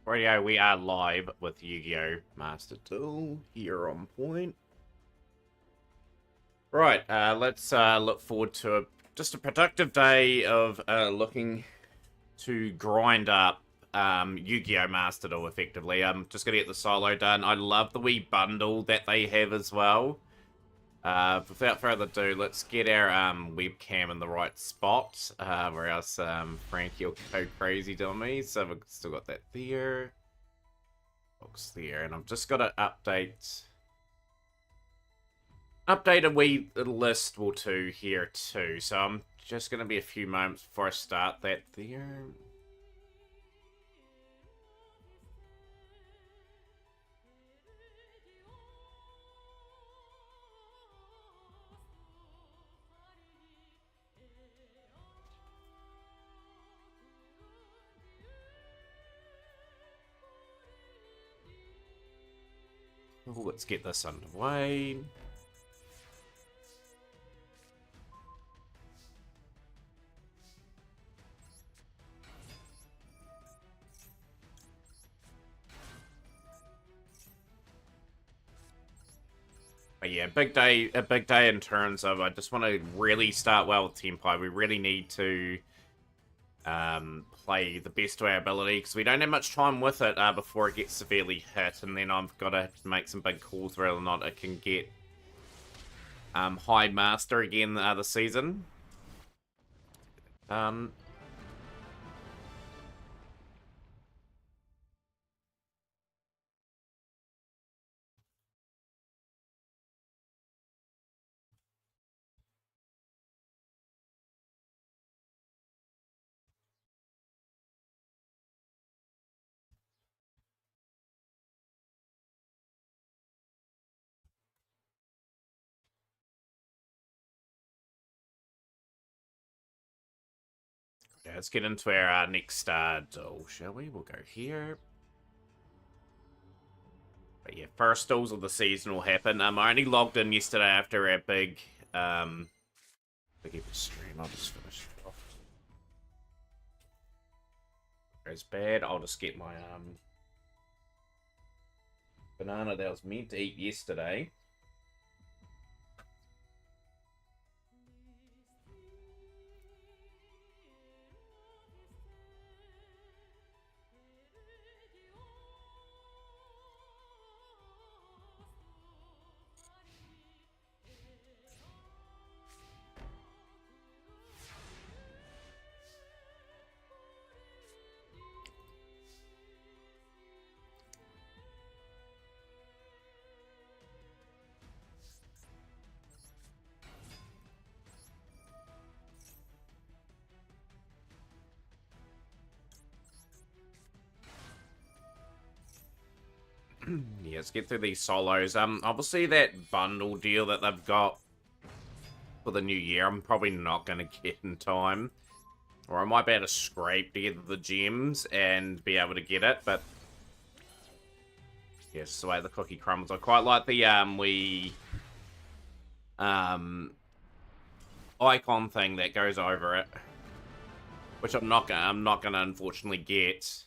Radio, we are live with Yu-Gi-Oh! Master Duel here on point. Right, let's look forward to just a productive day of looking to grind up Yu-Gi-Oh! Master Duel effectively. I'm just gonna get the solo done. I love the wee bundle that they have as well. Without further ado, let's get our webcam in the right spot, or else Frankie will go crazy to me. So we've still got that there. Box there, and I've just got to update a wee list or two here too. So I'm just going to be a few moments before I start that there. Oh, let's get this underway. But yeah, a big day in terms of I just want to really start well with Tenpai. We really need to play the best of our ability because we don't have much time with it before it gets severely hit, and then I've got to make some big calls whether or not it can get High Master again this season. Yeah, let's get into our next duel, shall we? We'll go here. But yeah, first duels of the season will happen. I only logged in yesterday after our big epic stream. I'll just finish it off. It's bad. I'll just get my banana that I was meant to eat yesterday. Yeah, let's get through these solos. Obviously that bundle deal that they've got for the new year, I'm probably not going to get in time. Or I might be able to scrape together the gems and be able to get it, but yes, the way the cookie crumbles. I quite like the icon thing that goes over it, which I'm not gonna unfortunately get.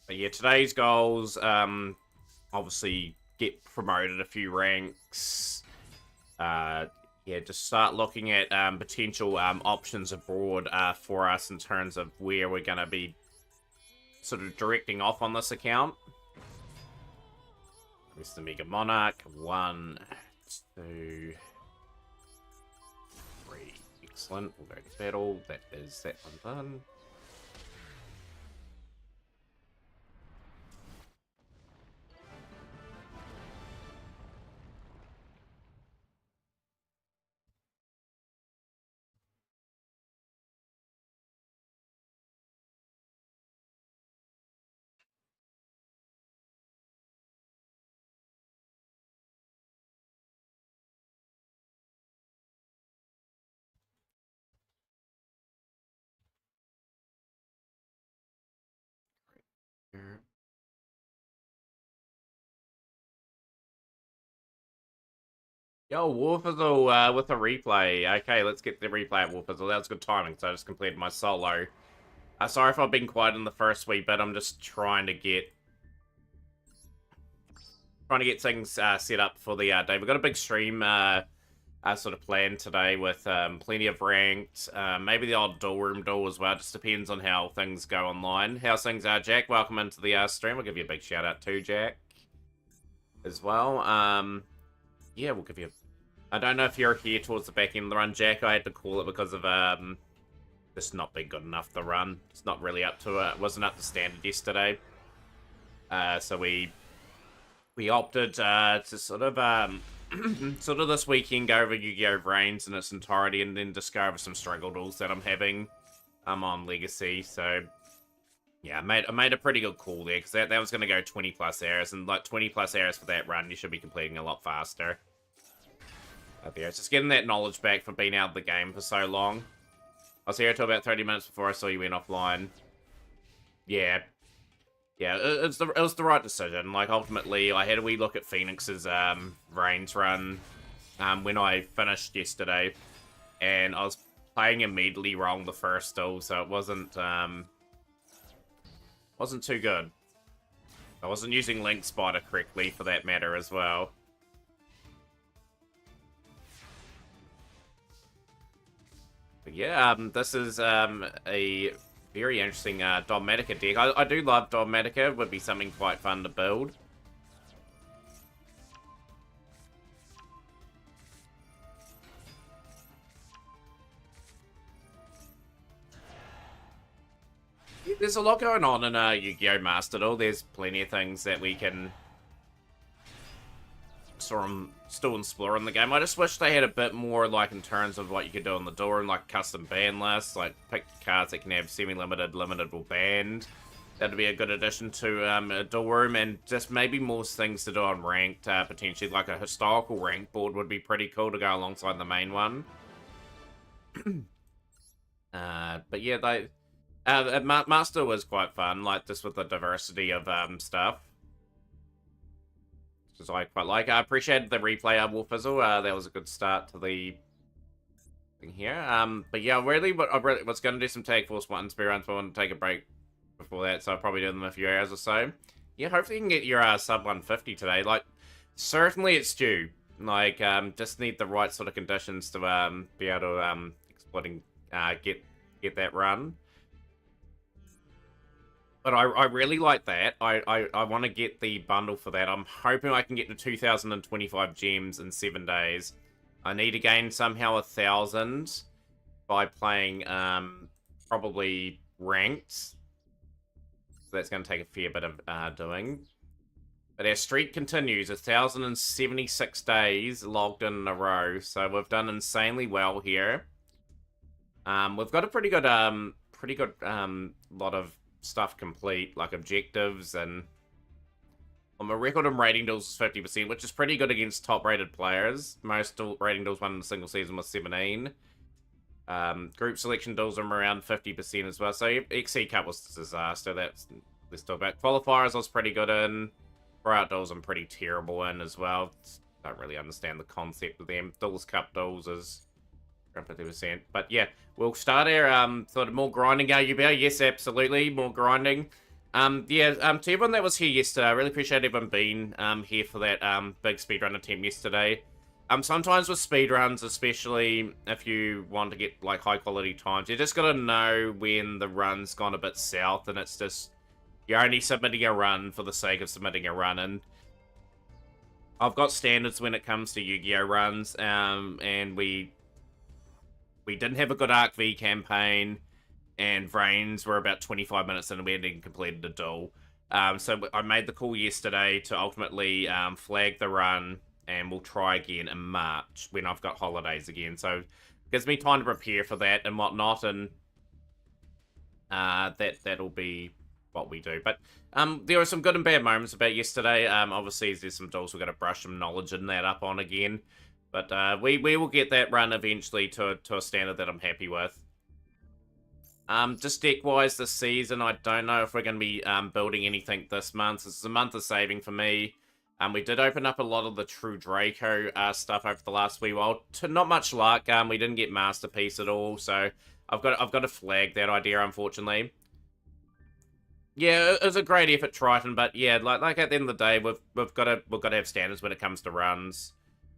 But yeah, today's goals, obviously get promoted a few ranks. Yeah, just start looking at potential options abroad for us in terms of where we're going to be sort of directing off on this account. There's the Mega Monarch. 1, 2, 3. Excellent. We'll go to battle. That is that one done. Yo, Warfizzle with a replay. Okay, let's get the replay at Warfizzle. That was good timing, so I just completed my solo. Sorry if I've been quiet in the first wee bit. I'm just trying to get things set up for the day. We've got a big stream sort of planned today with plenty of ranked, maybe the odd duel room duel as well. Just depends on how things go online. How's things are, Jack? Welcome into the stream. I'll give you a big shout out too, Jack, as well. Yeah, we'll give you. I don't know if you're here towards the back end of the run, Jack. I had to call it because of just not being good enough the run. It's not really up to it. Wasn't up to standard yesterday. So we opted to sort of sort of this weekend go over Yu-Gi-Oh! Reigns in its entirety and then discover some struggle duels that I'm having on Legacy. So yeah, I made a pretty good call there because that was going to go 20 plus hours, and like 20 plus hours for that run, you should be completing a lot faster. There, it's just getting that knowledge back from being out of the game for so long. I was here until about 30 minutes before I saw you went offline. Yeah. Yeah, it was the right decision. Like, ultimately, I had a wee look at Phoenix's Reigns run when I finished yesterday, and I was playing immediately wrong the first duel, so it wasn't too good. I wasn't using Link Spider correctly, for that matter, as well. But yeah, this is a very interesting Dogmatica deck. I do love Dogmatica. It would be something quite fun to build. There's a lot going on in Yu-Gi-Oh! Master Duel. There's plenty of things that we can still explore in the game. I just wish they had a bit more, like, in terms of what you could do on the door and, like, custom ban lists. Like, pick cards that can have semi-limited, limited, or banned. That'd be a good addition to a duel room, and just maybe more things to do on ranked, potentially. Like a historical rank board would be pretty cool to go alongside the main one. But yeah, Master was quite fun, like, just with the diversity of stuff. Which I quite like. I appreciated the replay of Wolfizzle. That was a good start to the thing here. But yeah, really, I was going to do some Tag Force 1 speed runs, but I wanted to take a break before that, so I'll probably do them in a few hours or so. Yeah, hopefully you can get your sub 150 today. Like, certainly it's due. Like, just need the right sort of conditions to be able to exploiting get that run. But I really like that. I want to get the bundle for that. I'm hoping I can get to 2,025 gems in 7 days. I need to gain somehow 1,000 by playing probably ranked. So that's going to take a fair bit of doing. But our streak continues. 1,076 days logged in a row. So we've done insanely well here. We've got a pretty good lot of stuff complete, like objectives, and on my record in rating duels is 50%, which is pretty good against top rated players. Most rating duels won in a single season was 17. Group selection duels are around 50% as well. So XC Cup was a disaster. Let's talk about qualifiers. I was pretty good in. Tryout duels I'm pretty terrible in as well. Don't really understand the concept of them. Duels Cup duels is 50%. But yeah, we'll start our sort of more grinding Yugioh. Yes, absolutely, more grinding. Yeah, to everyone that was here yesterday, I really appreciate everyone being here for that big speedrun attempt yesterday. Sometimes with speedruns, especially if you want to get like high quality times, you just gotta know when the run's gone a bit south, and it's just you're only submitting a run for the sake of submitting a run. And I've got standards when it comes to Yu-Gi-Oh runs, and we didn't have a good Arc V campaign, and Reigns were about 25 minutes in and we hadn't completed a duel. So I made the call yesterday to ultimately flag the run, and we'll try again in March when I've got holidays again. So it gives me time to prepare for that and whatnot, and that'll be what we do. But there were some good and bad moments about yesterday. Obviously, there's some duels we've got to brush some knowledge in that up on again. But we will get that run eventually to a standard that I'm happy with. Just deck-wise this season, I don't know if we're going to be building anything this month. This is a month of saving for me. We did open up a lot of the True Draco stuff over the last wee while. To not much luck. We didn't get Masterpiece at all, so I've got to flag that idea, unfortunately. Yeah, it was a great effort, Triton, but yeah, like at the end of the day, we've got to have standards when it comes to runs.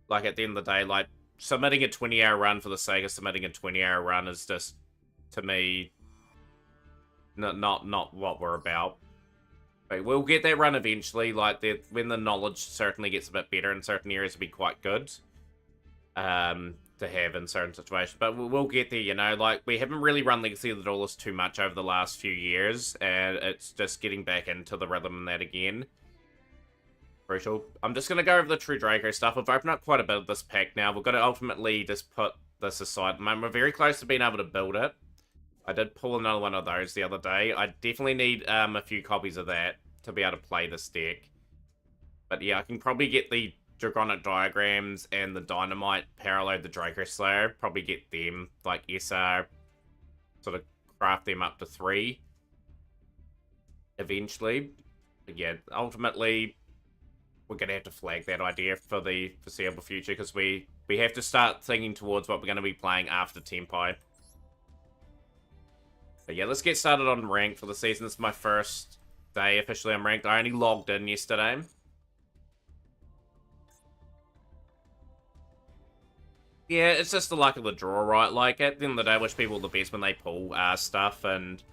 Like at the end of the day, like submitting a 20-hour run for the sake of submitting a 20-hour run is just, to me, not what we're about. But we'll get that run eventually. Like when the knowledge certainly gets a bit better in certain areas, it'll be quite good. To have in certain situations, but we'll get there, you know. Like, we haven't really run Legacy of the Duelist too much over the last few years, and it's just getting back into the rhythm and that again. Crucial. I'm just gonna go over the True Draco stuff. We've opened up quite a bit of this pack now. We've got to ultimately just put this aside. We're very close to being able to build it. I did pull another one of those the other day. I definitely need a few copies of that to be able to play this deck. But yeah, I can probably get the Dragonic Diagrams and the Dynamite parallel the Draco Slayer. Probably get them, like SR, sort of craft them up to 3 eventually. But yeah, ultimately, we're going to have to flag that idea for the foreseeable future, because we have to start thinking towards what we're going to be playing after Tenpai. But yeah, let's get started on rank for the season. This is my first day officially on ranked. I only logged in yesterday. Yeah, it's just the luck of the draw, right? Like, at the end of the day, I wish people the best when they pull stuff, and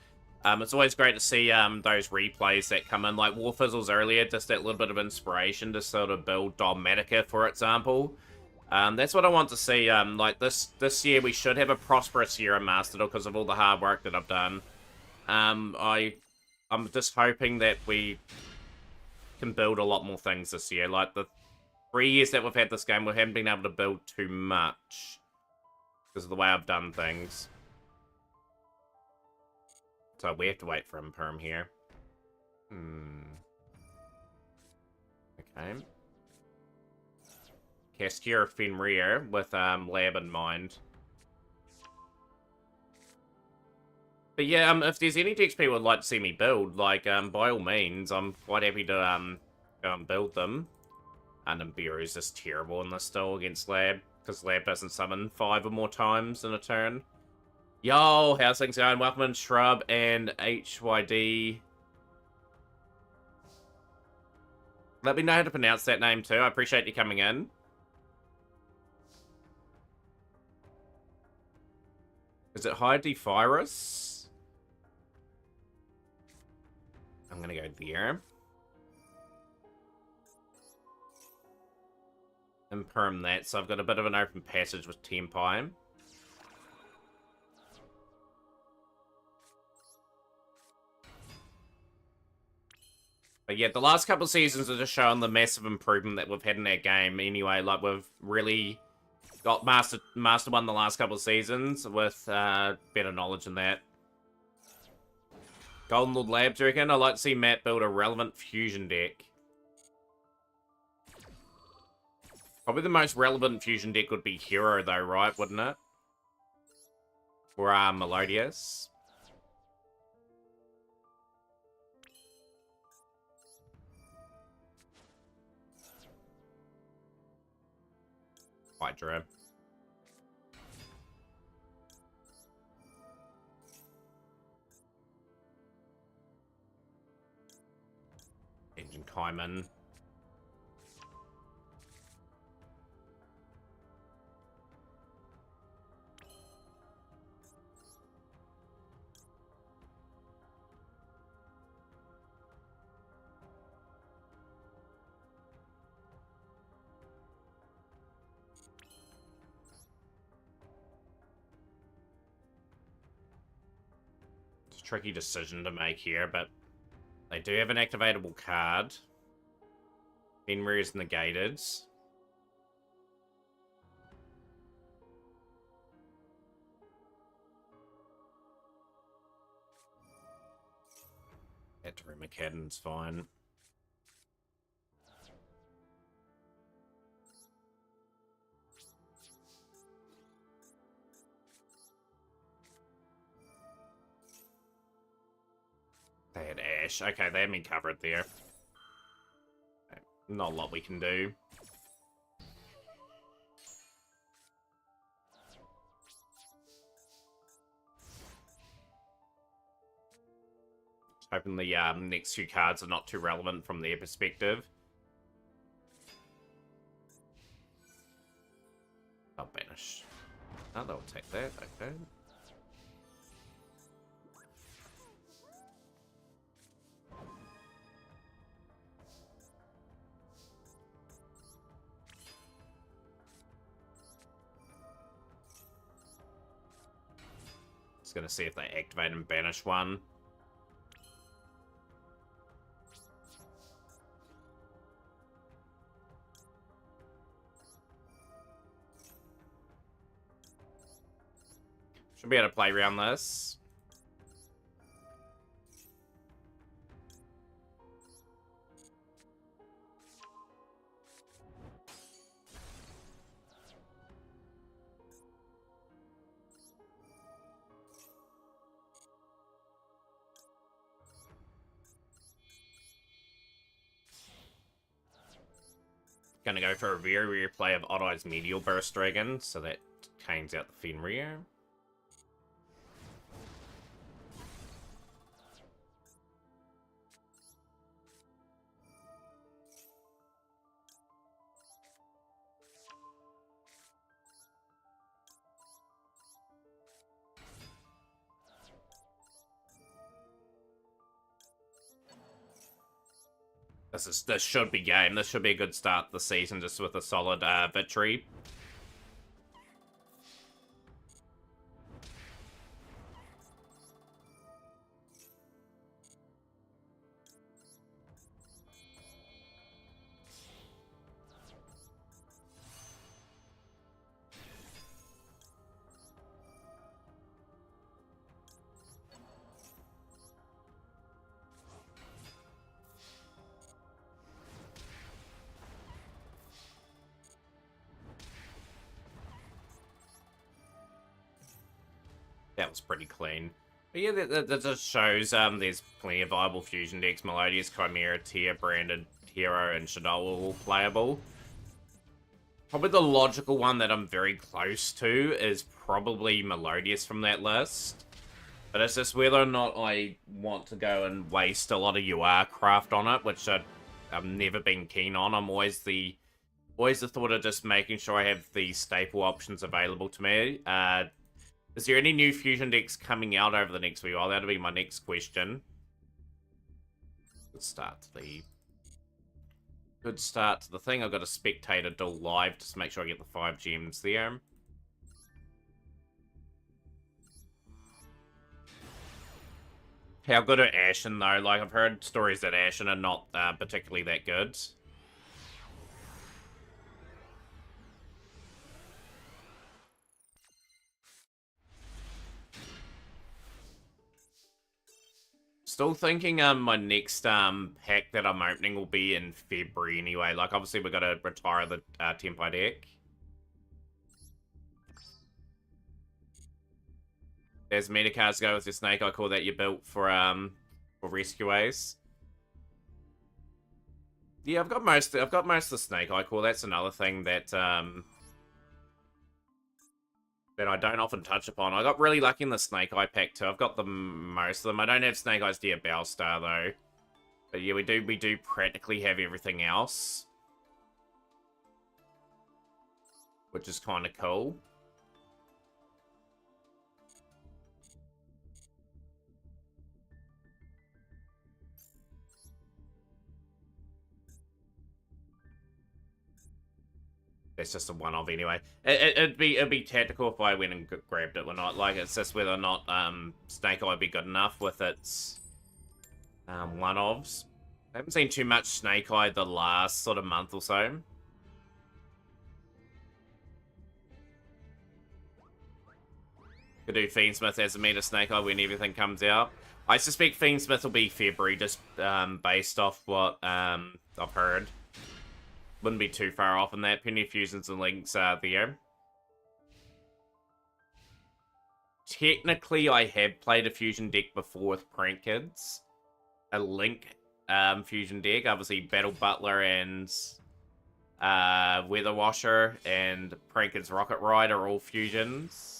it's always great to see those replays that come in, like War Fizzles earlier, just that little bit of inspiration to sort of build Dogmatica, for example. That's what I want to see. Like, this year, we should have a prosperous year in Master Duel because of all the hard work that I've done. I'm just hoping that we can build a lot more things this year. Like, the 3 years that we've had this game, we haven't been able to build too much because of the way I've done things. So we have to wait for Imperm here. Okay. Castia Fenrir with Lab in mind. But yeah, if there's any decks people would like to see me build, like, by all means, I'm quite happy to go and build them. And Nibiru is just terrible in this still against Lab, because Lab doesn't summon 5 or more times in a turn. Yo, how's things going? Welcome in, Shrub and HYD. Let me know how to pronounce that name too. I appreciate you coming in. Is it Hydephyrus? I'm gonna go there. Imperm that, so I've got a bit of an open passage with Tenpai. But yeah, the last couple of seasons are just showing the massive improvement that we've had in our game anyway. Like, we've really got Master 1 the last couple of seasons with better knowledge than that. Golden Lord Lab, do you reckon? I'd like to see Matt build a relevant fusion deck. Probably the most relevant fusion deck would be Hero, though, right? Wouldn't it? Or Melodious. Hydra. Engine Kaiman. Tricky decision to make here, but they do have an activatable card. Fenrir is negated. Katarina Cadden's fine. They had Ash. Okay, they had me covered there. Okay. Not a lot we can do. Hoping the next few cards are not too relevant from their perspective. I'll banish. Oh, they'll take that, okay. Just gonna see if they activate and banish one. Should be able to play around this. Gonna go for a very rare play of Odd Eye's Medial Burst Dragon, so that canes out the Fenrir. This should be game. This should be a good start to the season, just with a solid victory. That was pretty clean. But yeah, that just shows there's plenty of viable fusion decks. Melodious, Chimera, Tier, Branded, Hero, and Shadow are all playable. Probably the logical one that I'm very close to is probably Melodious from that list. But it's just whether or not I want to go and waste a lot of UR craft on it, which I've never been keen on. I'm always the thought of just making sure I have the staple options available to me. Is there any new fusion decks coming out over the next wee while? That'll be my next question. Good start to the thing. I've got a spectator duel live just to make sure I get the 5 gems there. How good are Ashen though? Like, I've heard stories that Ashen are not particularly that good. Still thinking my next pack that I'm opening will be in February anyway. Like, obviously we've got to retire the Tenpai deck. As meta cards go with your Snake, I call that you built for Rescue Ace. Yeah, I've got most of the Snake Eye Core. That's another thing that that I don't often touch upon. I got really lucky in the Snake Eye pack too. I've got most of them. I don't have Snake Eye's Dear Bowstar though. But yeah, we do practically have everything else, which is kind of cool. It's just a one-off anyway. It'd be tactical if I went and grabbed it or not. Like, it's just whether or not Snake Eye would be good enough with its one-offs. I haven't seen too much Snake Eye the last sort of month or so. Could do Fiendsmith as a meta Snake Eye when everything comes out. I suspect Fiendsmith will be February, just based off what I've heard. Wouldn't be too far off in that. Plenty of fusions and links are there. Technically, I have played a fusion deck before with Prank Kids. A link fusion deck. Obviously, Battle Butler and Weather Washer and Pranker's Rocket Ride are all fusions.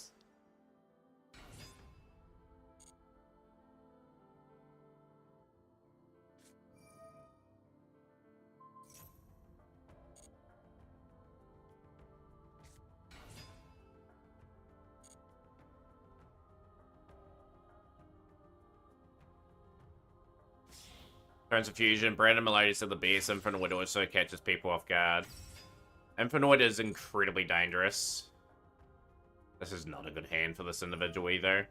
Turns of Fusion, Brandon Melodious are the best. Infinite also catches people off guard. Infinite is incredibly dangerous. This is not a good hand for this individual either.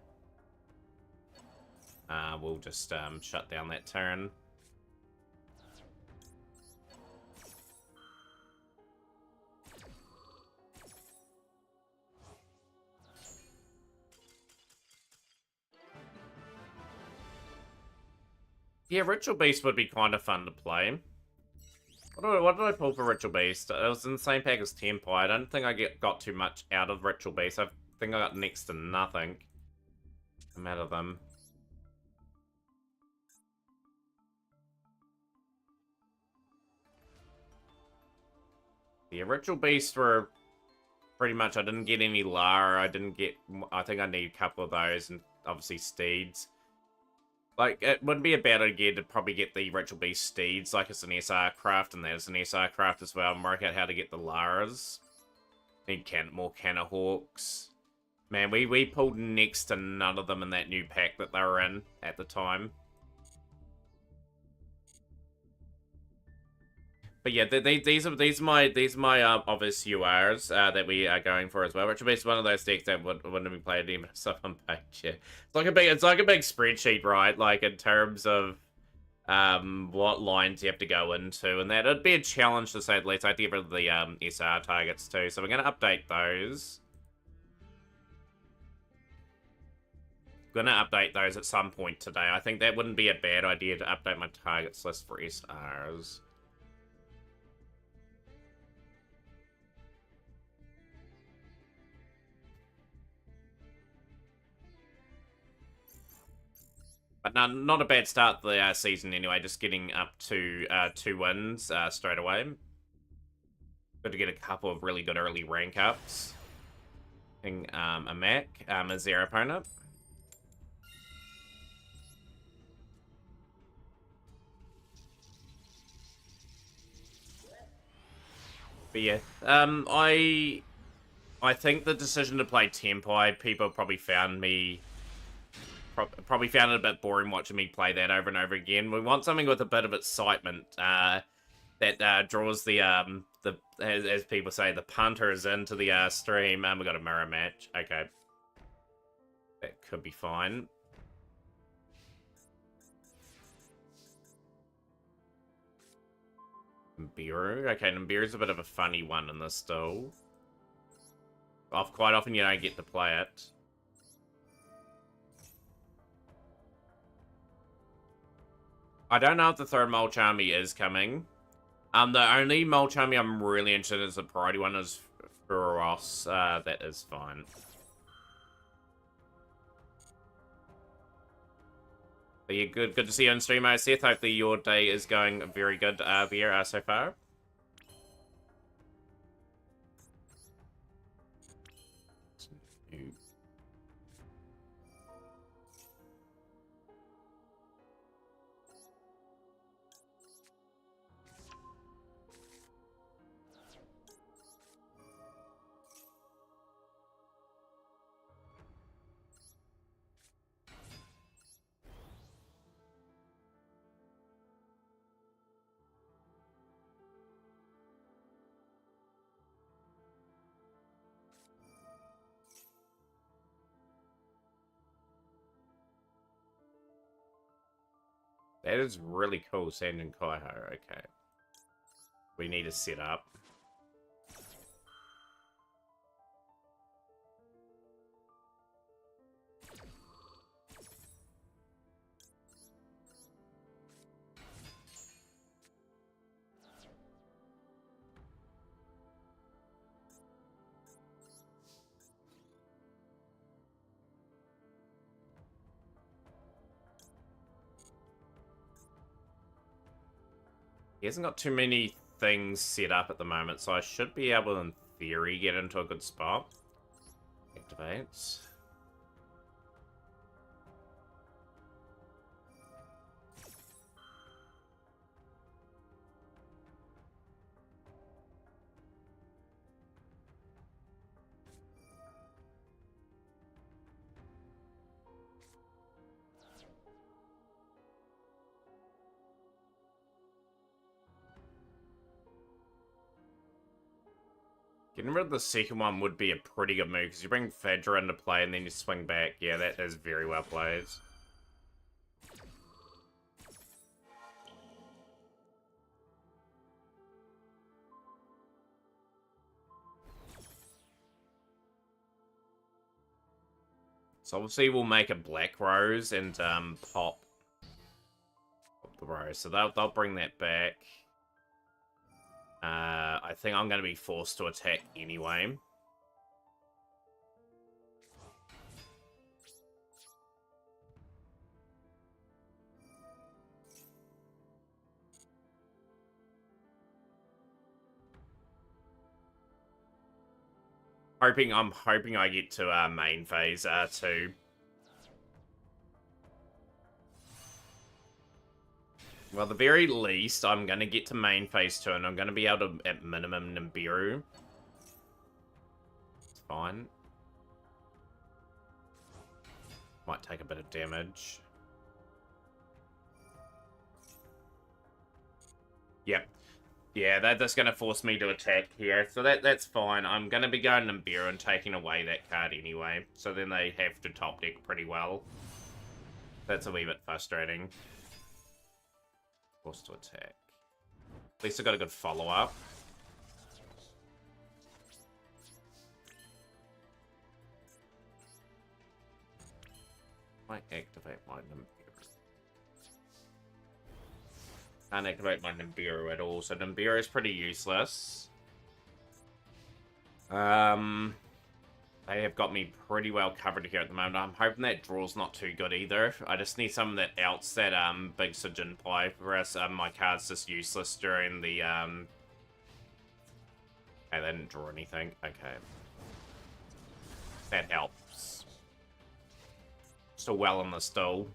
We'll just shut down that turn. Yeah, Ritual Beast would be kind of fun to play. What did I pull for Ritual Beast? It was in the same pack as Tenpai. I don't think I got too much out of Ritual Beast. I think I got next to nothing. I'm out of them. Yeah, Ritual Beast were pretty much... I didn't get any Lara. I think I need a couple of those, and obviously Steeds. Like, it would be a bad idea to probably get the Ritual Beast Steeds, like it's an SR craft, and there's an SR craft as well, and work out how to get the Laras. Need more Canahawks. Man, we pulled next to none of them in that new pack that they were in at the time. But yeah, these are my obvious URs that we are going for as well. Ritual Beast is one of those decks that wouldn't be played even stuff on page. Yeah. It's like a big spreadsheet, right? Like in terms of what lines you have to go into, and that it'd be a challenge to say the least. I have to get rid of the SR targets too, so we're gonna update those. Gonna update those at some point today. I think that wouldn't be a bad idea to update my targets list for SRs. But not a bad start to the season anyway, just getting up to 2 wins straight away. Good to get a couple of really good early rank ups. A Mac as their opponent. But yeah, I think the decision to play Tenpai, people probably found me... Probably found it a bit boring watching me play that over and over again. We want something with a bit of excitement that draws the as people say, the punters into the stream. We got a mirror match. Okay, that could be fine. Nibiru. Okay, Nibiru's a bit of a funny one in this still. Quite often you don't get to play it. I don't know if the third Molchami is coming. The only Molchami I'm really interested in as the priority one is Furos. That is fine. But yeah, good to see you on stream, Seth. Hopefully your day is going very good there so far. That is really cool, Sand and Kaiho. Okay. We need to set up. He hasn't got too many things set up at the moment, so I should be able, in theory, get into a good spot. Activates. Getting rid of the second one would be a pretty good move, because you bring Fedra into play and then you swing back. Yeah, that is very well played. So obviously we'll make a Black Rose and pop the Rose. So they'll bring that back. I think I'm going to be forced to attack anyway. I'm hoping I get to main phase too. Well, at the very least, I'm going to get to main phase 2, and I'm going to be able to, at minimum, Nibiru. It's fine. Might take a bit of damage. Yep. Yeah, that's going to force me to attack here, so that's fine. I'm going to be going Nibiru and taking away that card anyway, so then they have to top deck pretty well. That's a wee bit frustrating. Forced to attack. At least I got a good follow-up. Might activate my Nibiru. Can't activate my Nibiru at all, so Nibiru is pretty useless. They have got me pretty well covered here at the moment. I'm hoping that draw's not too good either. I just need something that outs that big Tenpai, whereas my card's just useless during the Okay, they didn't draw anything. Okay. That helps. Still well on the stall.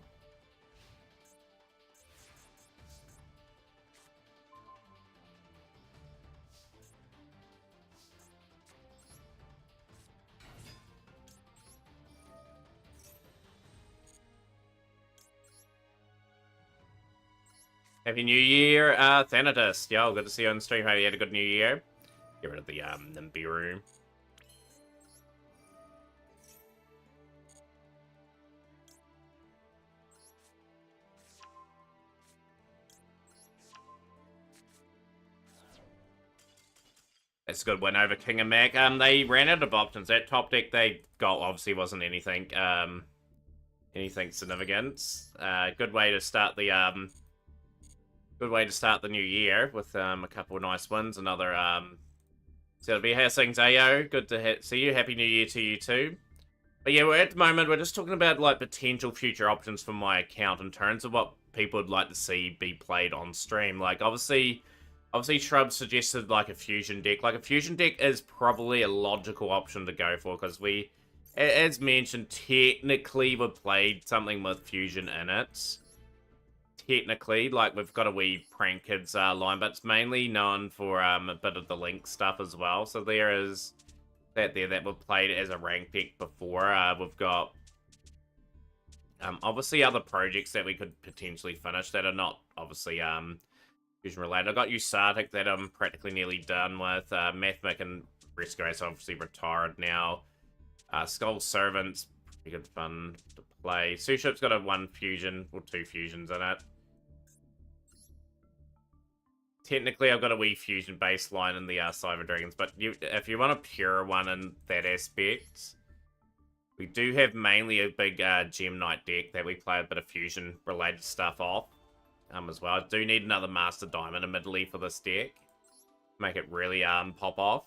Happy New Year, Thanatos. Yo, good to see you on stream. Hope you had a good New Year. Get rid of the Nibiru. That's a good win over King and Mac. They ran out of options. That top deck they got obviously wasn't anything anything significant. Good way to start the good way to start the new year with a couple of nice wins. Another so it'll be how's things, Ayo? Good to see you. Happy New Year to you too. But yeah, at the moment we're just talking about like potential future options for my account in terms of what people would like to see be played on stream. Like obviously Shrub suggested like a fusion deck. Like a fusion deck is probably a logical option to go for because we, as mentioned, technically we've played something with fusion in it. Technically, like we've got a wee Prank Kids line, but it's mainly known for a bit of the Link stuff as well. So there is that there that we've played as a rank deck before. We've got obviously other projects that we could potentially finish that are not obviously fusion related. I got Usatic that I'm practically nearly done with. Mathmic and Rescue's obviously retired now. Skull Servants, pretty good fun to play. Suship's got a 1 fusion or 2 fusions in it. Technically, I've got a wee fusion baseline in the Cyber Dragons, but if you want a pure one in that aspect, we do have mainly a big Gem Knight deck that we play a bit of fusion-related stuff off as well. I do need another Master Diamond admittedly for this deck. Make it really pop off.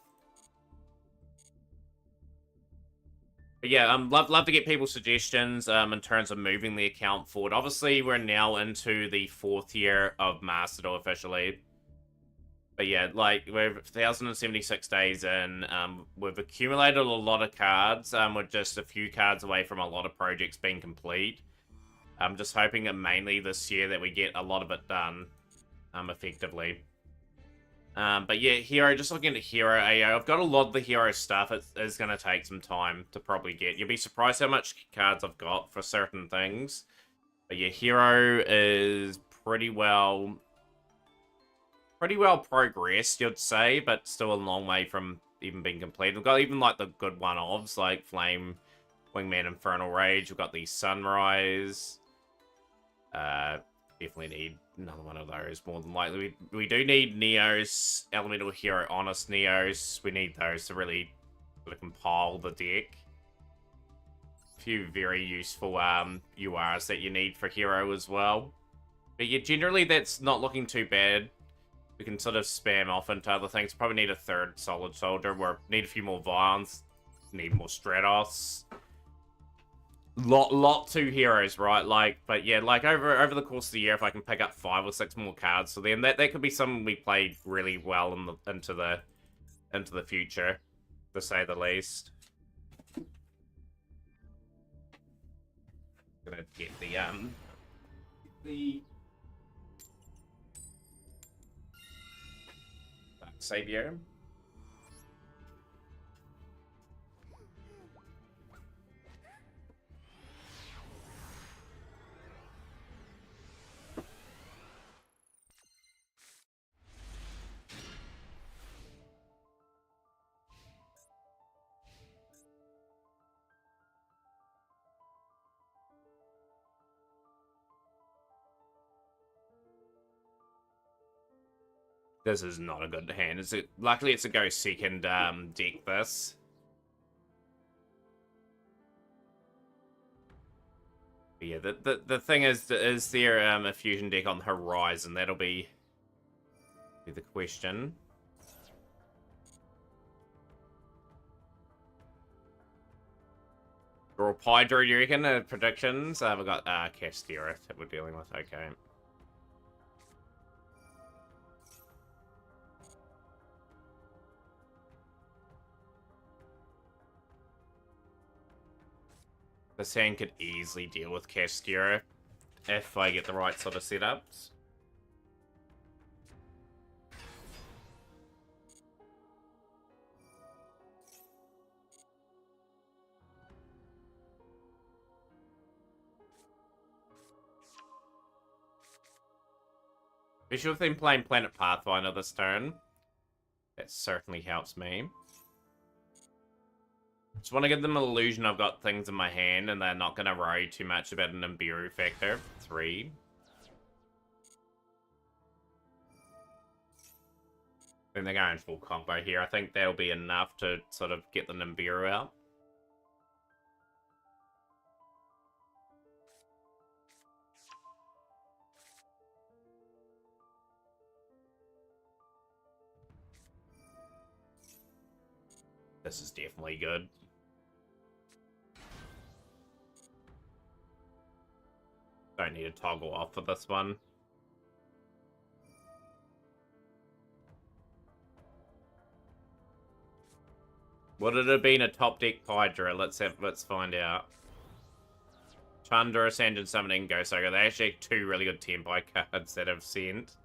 But yeah, love to get people's suggestions in terms of moving the account forward. Obviously, we're now into the 4th year of Master Duel officially. But yeah, like, we're 1,076 days in. We've accumulated a lot of cards. We're just a few cards away from a lot of projects being complete. I'm just hoping that mainly this year that we get a lot of it done, effectively. But yeah, Hero, just looking at Hero AO, I've got a lot of the Hero stuff. It's going to take some time to probably get. You'll be surprised how much cards I've got for certain things. But yeah, Hero is pretty well progressed, you'd say, but still a long way from even being complete. We've got even like the good one-ofs, like Flame, Wingman, Infernal Rage. We've got the Sunrise. Definitely need another one of those, more than likely. We do need Neos, Elemental Hero Honest Neos. We need those to really sort of compile the deck. A few very useful URs that you need for Hero as well. But yeah, generally that's not looking too bad. We can sort of spam off into other things. Probably need a third Solid Soldier. We need a few more Vions. Need more Stratos. Lot two heroes, right? Like, but yeah, like over the course of the year, if I can pick up 5 or 6 more cards, so then that could be something we played really well into the future, to say the least. Gonna get the Dark Savior. This is not a good hand. Luckily, it's a go second deck, this. But yeah, the thing is there a fusion deck on the horizon? That'll be the question. Or Hydro, do you reckon? Predictions? We've got Castera that we're dealing with. Okay. This hand could easily deal with Castera if I get the right sort of setups. Especially with them playing Planet Pathfinder this turn. That certainly helps me. Just want to give them an illusion I've got things in my hand and they're not going to worry too much about an Nibiru factor. 3. Then they're going full combo here. I think that'll be enough to sort of get the Nibiru out. This is definitely good. Don't need a toggle off for this one. Would it have been a top deck Hydra? Let's find out. Chandra, Sanjin Summoning, Ghost Ogre. They actually have 2 really good Tenpai cards that have sent.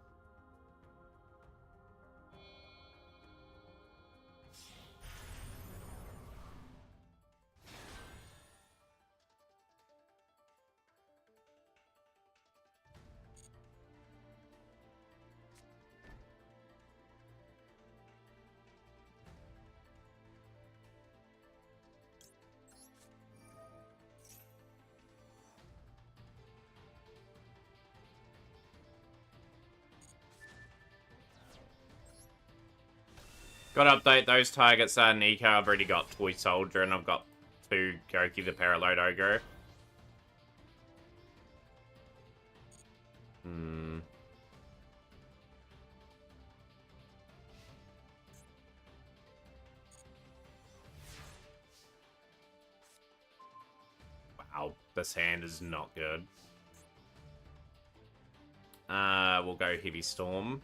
Got to update those targets. Nico, I've already got Toy Soldier and I've got 2 Goki the Paraload Ogre. Wow, this hand is not good. We'll go Heavy Storm.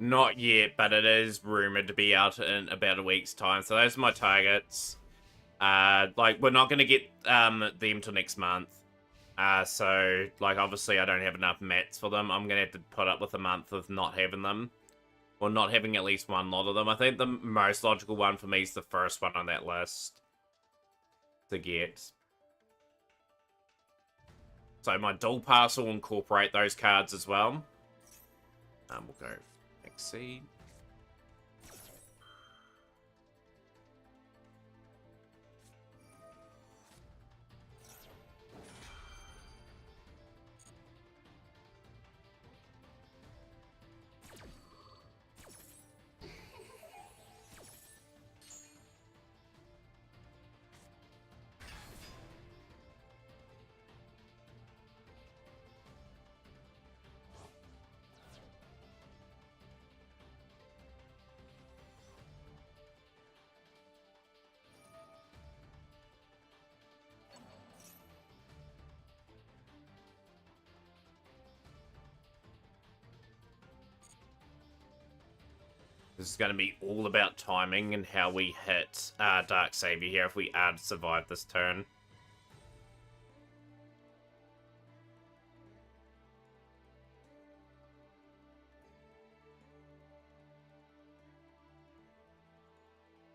Not yet, but it is rumored to be out in about a week's time. So those are my targets. Like, we're not going to get them till next month. So, like, obviously I don't have enough mats for them. I'm going to have to put up with a month of not having them. Or not having at least one lot of them. I think the most logical one for me is the first one on that list to get. So my dual pass will incorporate those cards as well. We'll go exceed. This is going to be all about timing and how we hit Dark Savior here if we are to survive this turn.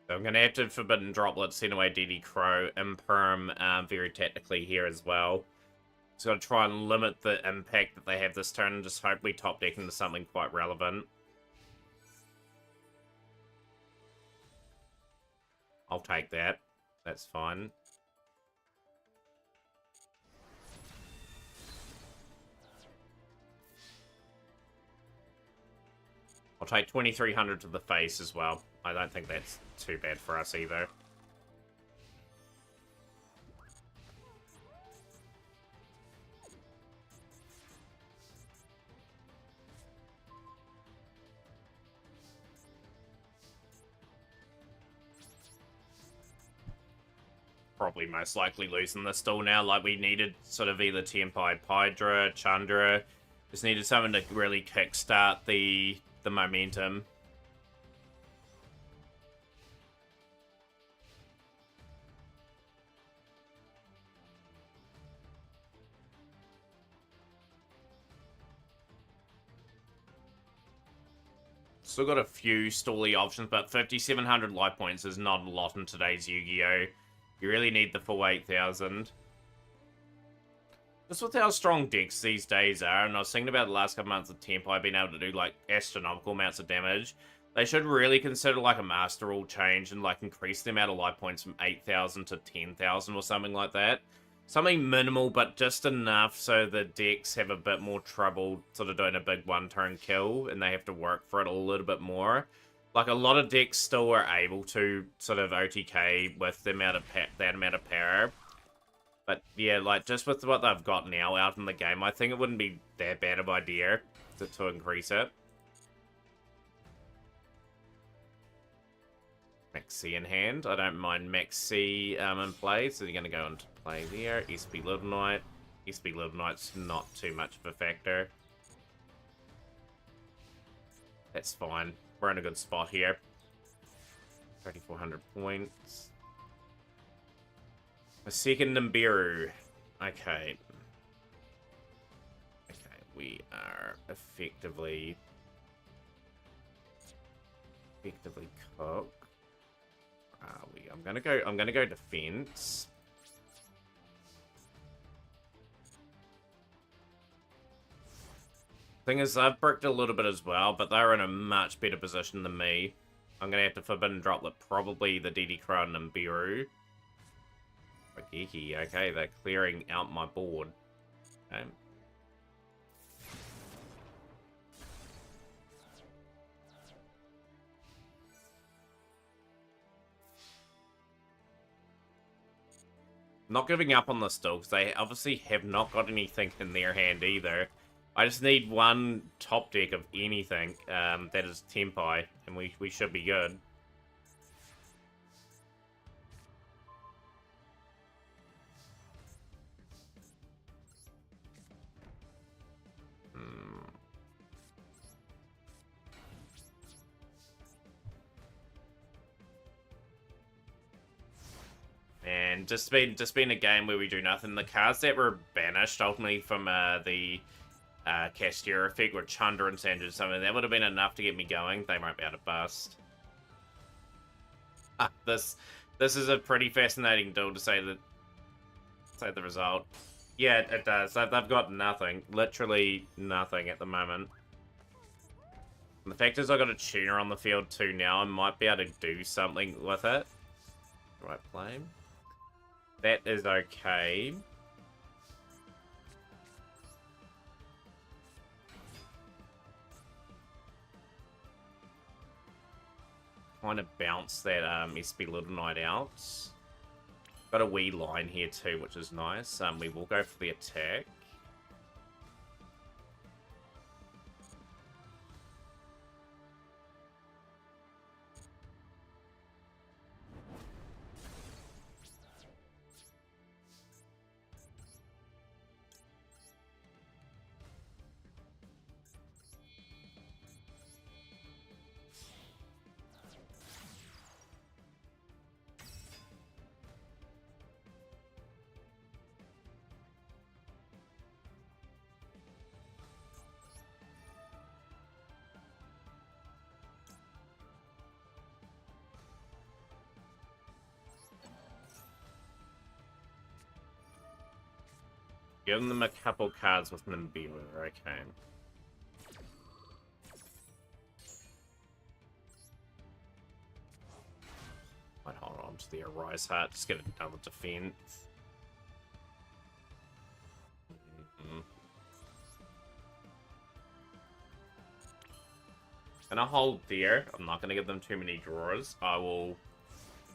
So I'm going to have to Forbidden Droplet, send away DD Crow, Imperm very technically here as well. So got to try and limit the impact that they have this turn and just hope we top deck into something quite relevant. I'll take that. That's fine. I'll take 2300 to the face as well. I don't think that's too bad for us either. Probably most likely losing this duel now. Like, we needed sort of either Tenpai, Pydra, Chandra. Just needed something to really kickstart the momentum. Still got a few stally options, but 5,700 life points is not a lot in today's Yu-Gi-Oh! You really need the full 8,000. Just with how strong decks these days are, and I was thinking about the last couple months of Tenpai being able to do, like, astronomical amounts of damage, they should really consider, like, a master rule change and, like, increase the amount of life points from 8,000 to 10,000 or something like that. Something minimal, but just enough so the decks have a bit more trouble sort of doing a big one-turn kill, and they have to work for it a little bit more. Like, a lot of decks still are able to sort of OTK with the amount of that amount of power. But, yeah, like, just with what they've got now out in the game, I think it wouldn't be that bad of an idea to increase it. Maxi in hand. I don't mind Maxi in play, so you're going to go into play there. SP Little Knight. SP Little Knight's not too much of a factor. That's fine. We're in a good spot here. 3,400 points. A second Nibiru. Okay. Okay, we are effectively cooked. I'm gonna go defense. Thing is, I've bricked a little bit as well, but they're in a much better position than me. I'm gonna have to Forbidden Droplet probably the DD Crow and Nibiru. Geeky, okay, they're clearing out my board. Okay. Not giving up on this still, because they obviously have not got anything in their hand either. I just need one top deck of anything that is Tenpai, and we should be good. man. Just been a game where we do nothing. The cards that were banished ultimately from the Castia effect were Chunder and Sandra. Something that would have been enough to get me going. They won't be able to bust. This is a pretty fascinating duel to say the result. Yeah, it does. They've got nothing, literally nothing at the moment. And the fact is, I got a tuner on the field too now. I might be able to do something with it. Right play. That is okay. Kind of bounce that SB Little Knight out. Got a wee line here too, which is nice. We will go for the attack. Giving them a couple cards with Nimbiwa, okay. Might hold on to the Arise Heart, just get another defense. Gonna hold there. I'm not gonna give them too many drawers. I will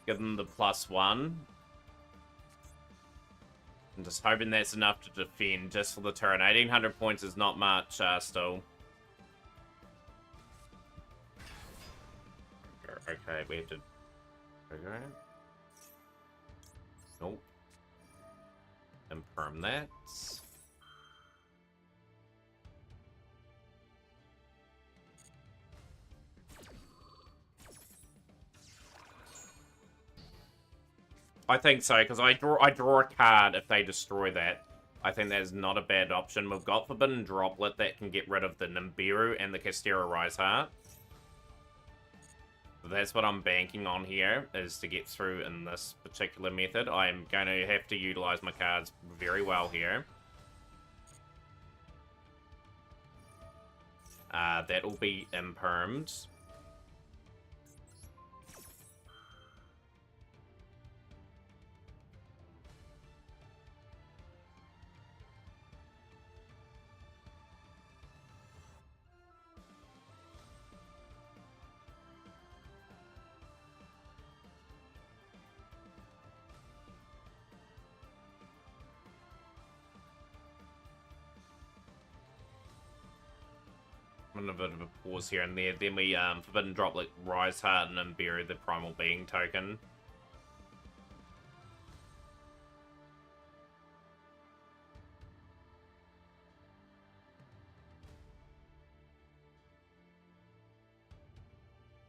give them the +1. I'm just hoping that's enough to defend just for the turn. 1800 points is not much, still. Okay, we have to... Okay. Nope. Confirm that. I think so, because I draw a card if they destroy that. I think that is not a bad option. We've got Forbidden Droplet that can get rid of the Nimbiru and the Castera Rise Heart. That's what I'm banking on here, is to get through in this particular method. I'm going to have to utilize my cards very well here. That will be impermed. A bit of a pause here and there. Then we Forbidden Droplet, Rise Heart, and bury the Primal Being token.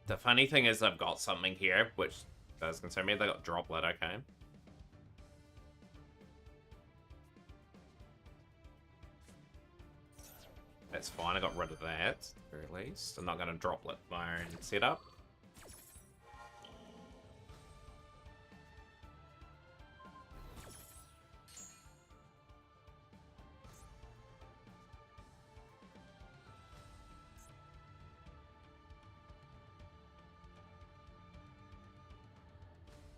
The funny thing is I've got something here, which does concern me. They got Droplet, okay. That's fine, I got rid of that, at the very least. I'm not going to Droplet my own setup.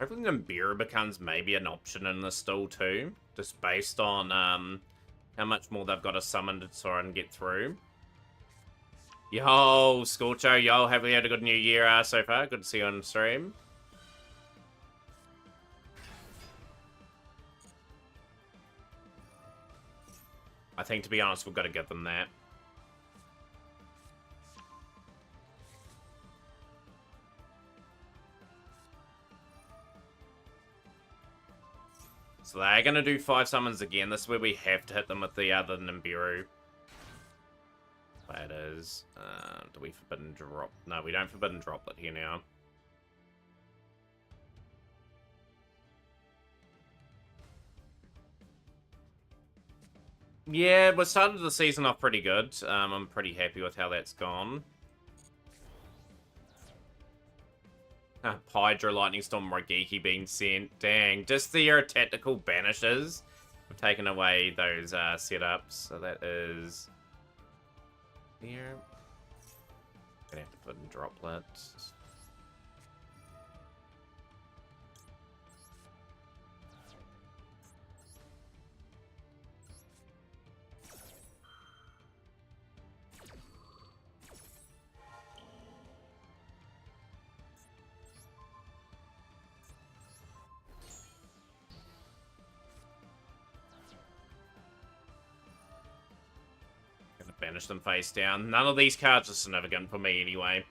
Hopefully Nibiru becomes maybe an option in this duel too, just based on how much more they've got to summon to try and get through. Yo, Scorcho, yo, have we had a good new year so far? Good to see you on stream. I think, to be honest, we've got to give them that. So they're going to do 5 summons again. This is where we have to hit them with the other Nimbiru. That is... do we Forbidden Drop? No, we don't Forbidden Droplet here now. Yeah, we started the season off pretty good. I'm pretty happy with how that's gone. Hydro, Lightning Storm, Morgeki being sent. Dang, just the tactical banishes. I've taken away those setups, so that is here. Gonna have to put in droplets. Banish them face down. None of these cards are significant for me anyway.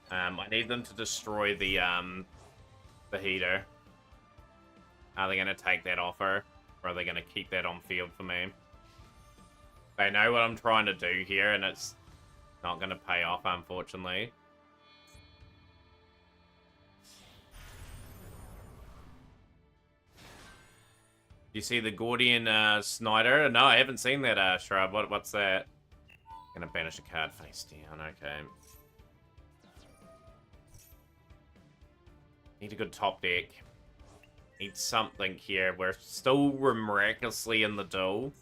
I need them to destroy the heater. Are they going to take that offer? Or are they going to keep that on field for me? They know what I'm trying to do here, and it's not going to pay off, unfortunately. You see the Gordian Snyder? No, I haven't seen that shrub. What's that? Gonna banish a card face down, okay. Need a good top deck. Need something here. We're still miraculously in the duel.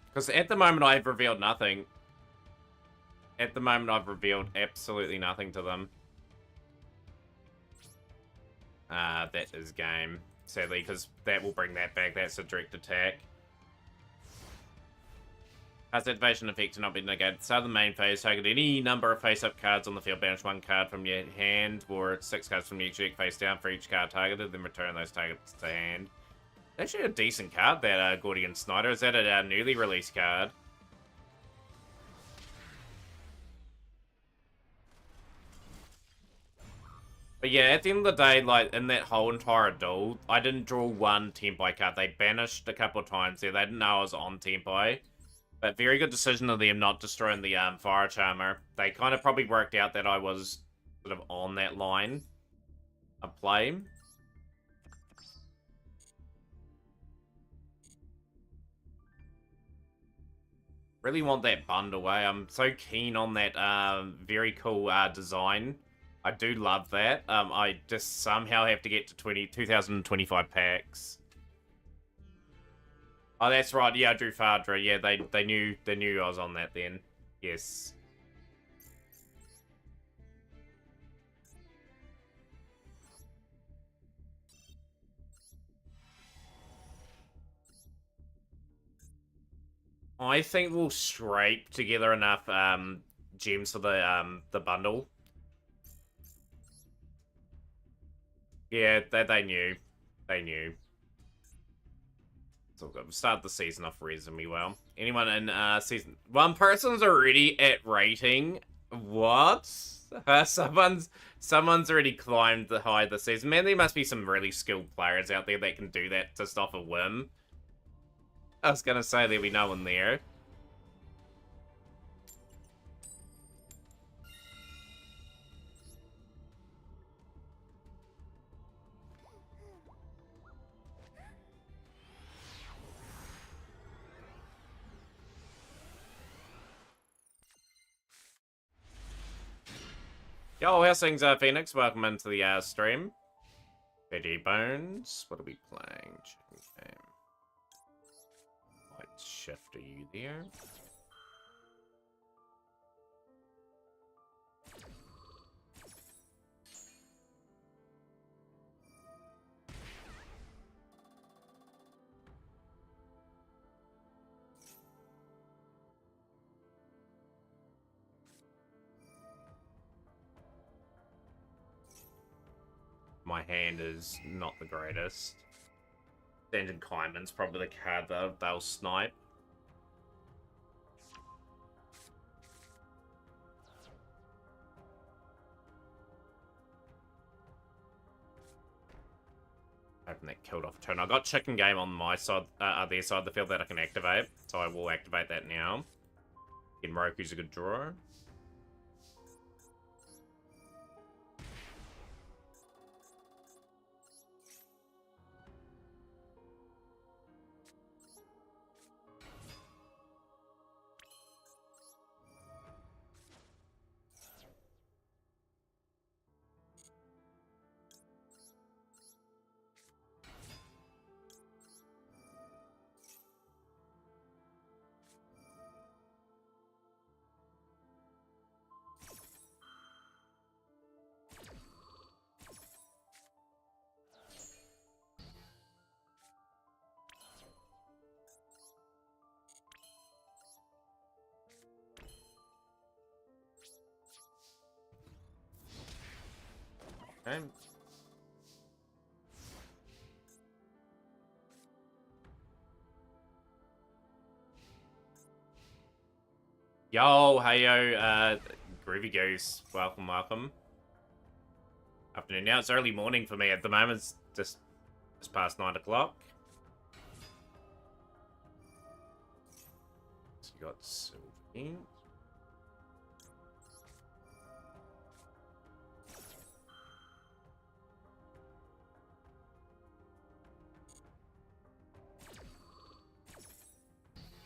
Because at the moment I've revealed nothing. At the moment I've revealed absolutely nothing to them. That is game, sadly, because that will bring that back. That's a direct attack. Cast activation effect to not be negated. Start the main phase. Target any number of face-up cards on the field. Banish one card from your hand, or 6 cards from your deck face down for each card targeted. Then return those targets to hand. Actually a decent card, that Gordian Snyder. Is that a newly released card? But yeah, at the end of the day, like, in that whole entire duel, I didn't draw one Tenpai card. They banished a couple of times there. They didn't know I was on Tenpai. But very good decision of them not destroying the Fire Charmer. They kind of probably worked out that I was sort of on that line of play. Really want that bundle away. I'm so keen on that very cool design. I do love that. I just somehow have to get to 2025 packs. Oh, that's right. Yeah, I drew Fadra. Yeah, they knew I was on that then. Yes. I think we'll scrape together enough gems for the bundle. Yeah, they knew. They knew. So we've started the season off reasonably well. Anyone in season... One person's already at rating. What? Someone's already climbed the high this season. Man, there must be some really skilled players out there that can do that just off a whim. I was gonna say there'll be no one there. Yo, how's things, Phoenix? Welcome into the stream. Veggie Bones. What are we playing? Chicken game. Light shift, are you there? My hand is not the greatest. Dungeon Kaiman's probably the card that they'll snipe. Hoping that killed off a turn. I got chicken game on my side, their side of the field that I can activate, so I will activate that now. Genroku's a good draw. Okay. Yo, hey yo, Groovy Goose, welcome. Afternoon now, it's early morning for me at the moment, it's just past 9 o'clock. So you got Sylvie.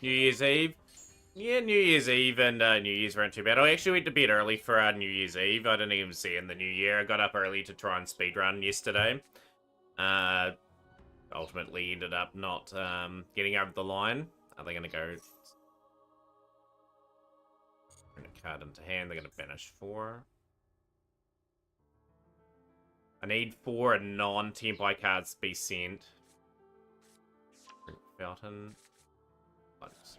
New Year's Eve. Yeah, New Year's Eve and New Year's weren't too bad. I actually went to bed early for New Year's Eve. I didn't even see it in the new year. I got up early to try and speedrun yesterday. Ultimately ended up not getting over the line. Are they going to go... Bring a card into hand. They're going to banish 4. I need 4 non-Tenpai cards to be sent. Fountain. Bugs.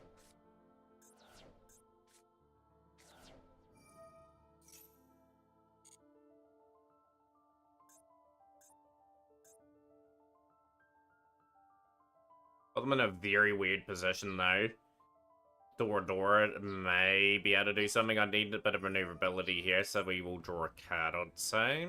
Put them in a very weird position, though. Door may be able to do something. I need a bit of maneuverability here, so we will draw a card, I'd say.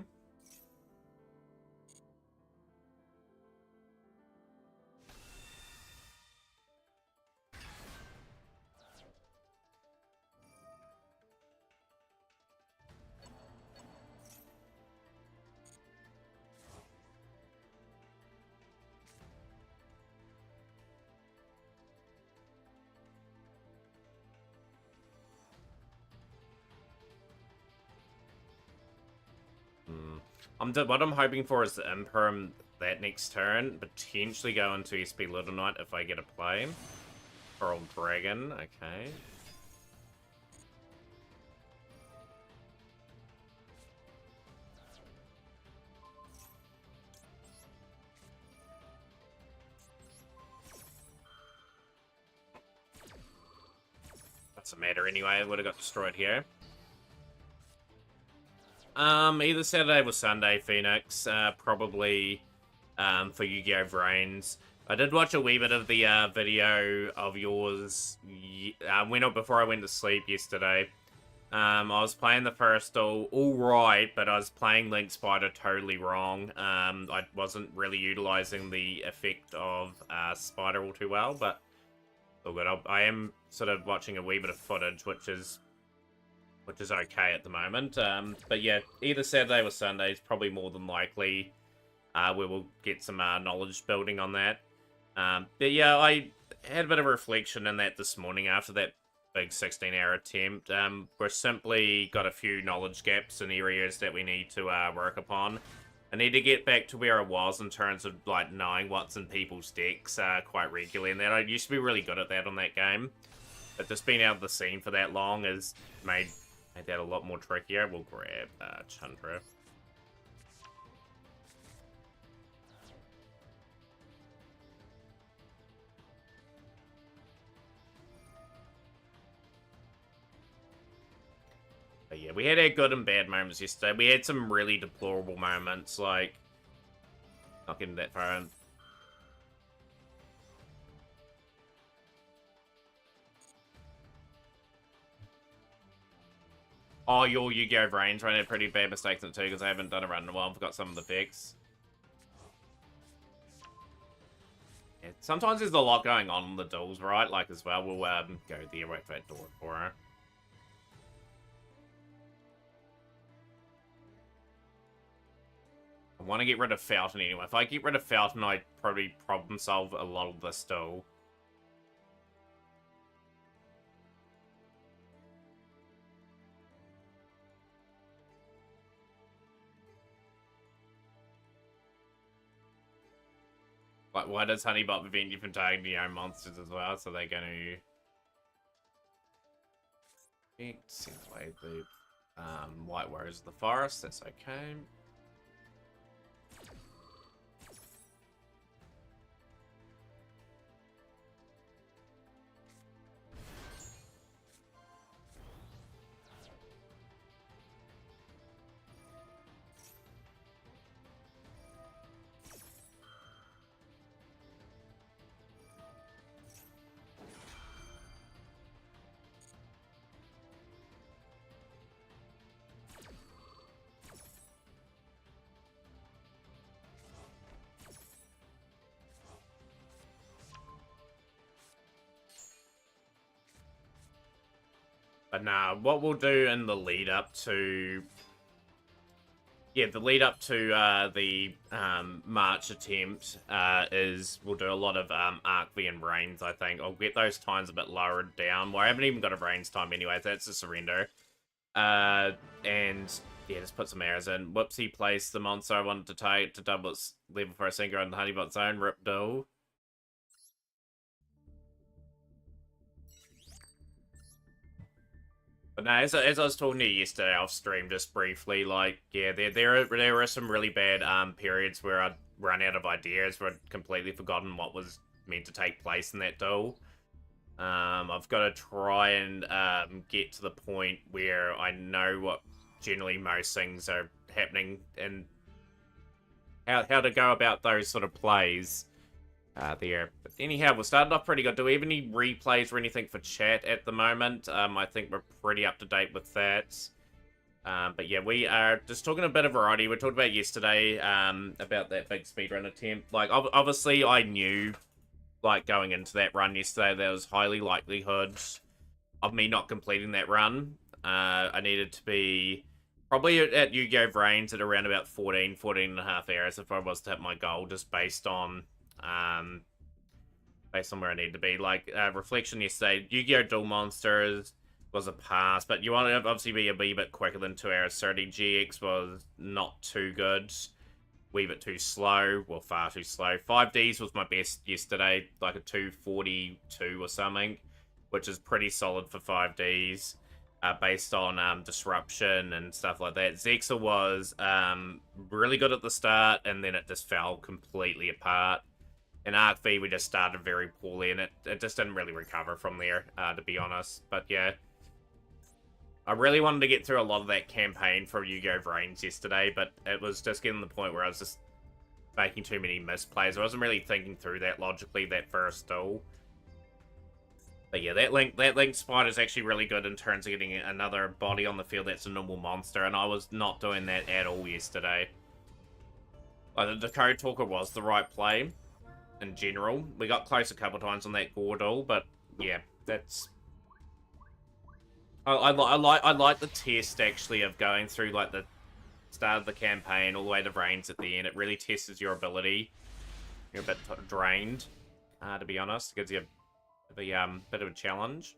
What I'm hoping for is the Imperm that next turn, potentially go into SP Little Knight if I get a play. Coral Dragon, okay. Doesn't matter anyway, it would have got destroyed here. Either Saturday or Sunday, Phoenix. Probably for Yu-Gi-Oh! Vrains. I did watch a wee bit of the video of yours before I went to sleep yesterday. I was playing the first all right, but I was playing Link Spider totally wrong. I wasn't really utilizing the effect of Spider all too well, but all good. I am sort of watching a wee bit of footage, which is okay at the moment. But yeah, either Saturday or Sunday is probably more than likely. We will get some knowledge building on that. But yeah, I had a bit of reflection in that this morning after that big 16-hour attempt. We're simply got a few knowledge gaps in areas that we need to work upon. I need to get back to where I was in terms of like knowing what's in people's decks quite regularly, and that I used to be really good at that on that game. But just being out of the scene for that long has made that a lot more trickier. We'll grab Chandra. But yeah, we had our good and bad moments yesterday. We had some really deplorable moments, like not getting that far in. Oh, your Yu-Gi-Oh! Vrains run had pretty bad mistakes in it too, because I haven't done a run in a while and forgot some of the picks. Yeah, sometimes there's a lot going on in the duels, right? Like, as well, we'll go there, wait for that door for her. I want to get rid of Fountain anyway. If I get rid of Fountain, I probably problem solve a lot of this duel. Like, why does Honeybot prevent you from targeting your own monsters as well? So they're going to... send away the White Warriors of the Forest. That's okay. But nah, what we'll do in the lead up to... Yeah, the lead up to the March attempt is we'll do a lot of Arc V and Brains, I think. I'll get those times a bit lowered down. Well, I haven't even got a Brains time anyway, that's a surrender. And yeah, just put some arrows in. Whoopsie placed the monster I wanted to take to double its level for a synchro in the Honeybot zone. Rip do. But no, as I was talking to you yesterday off stream, just briefly, like, yeah, there are some really bad periods where I'd run out of ideas, where I'd completely forgotten what was meant to take place in that duel. I've got to try and get to the point where I know what generally most things are happening and how to go about those sort of plays there. But anyhow, we're starting off pretty good. Do we have any replays or anything for chat at the moment? I think we're pretty up to date with that. But yeah, we are just talking a bit of variety. We talked about yesterday about that big speedrun attempt. Like, obviously, I knew, like, going into that run yesterday, there was highly likelihood of me not completing that run. I needed to be probably at Yu-Gi-Oh! Brains at around about 14 and a half hours if I was to hit my goal, just based on where I need to be. Like, reflection yesterday, Yu-Gi-Oh! Duel Monsters was a pass, but you want to obviously be a wee bit quicker than 2 hours 30. GX was not too good. Wee bit too slow. Well, far too slow. 5Ds was my best yesterday, like a 242 or something, which is pretty solid for 5Ds. Based on disruption and stuff like that. Zexa was really good at the start, and then it just fell completely apart. In Arc V, we just started very poorly, and it just didn't really recover from there, to be honest. But yeah, I really wanted to get through a lot of that campaign for Yu-Gi-Oh! Brains yesterday, but it was just getting to the point where I was just making too many misplays. I wasn't really thinking through that logically that first duel. But yeah, that link spider is actually really good in terms of getting another body on the field that's a normal monster, and I was not doing that at all yesterday. Like, the Decode Talker was the right play in general. We got close a couple times on that Gore duel, but yeah, that's... I like the test, actually, of going through, like, the start of the campaign all the way to Brains at the end. It really tests your ability. You're a bit drained, to be honest. It gives you a bit of a challenge.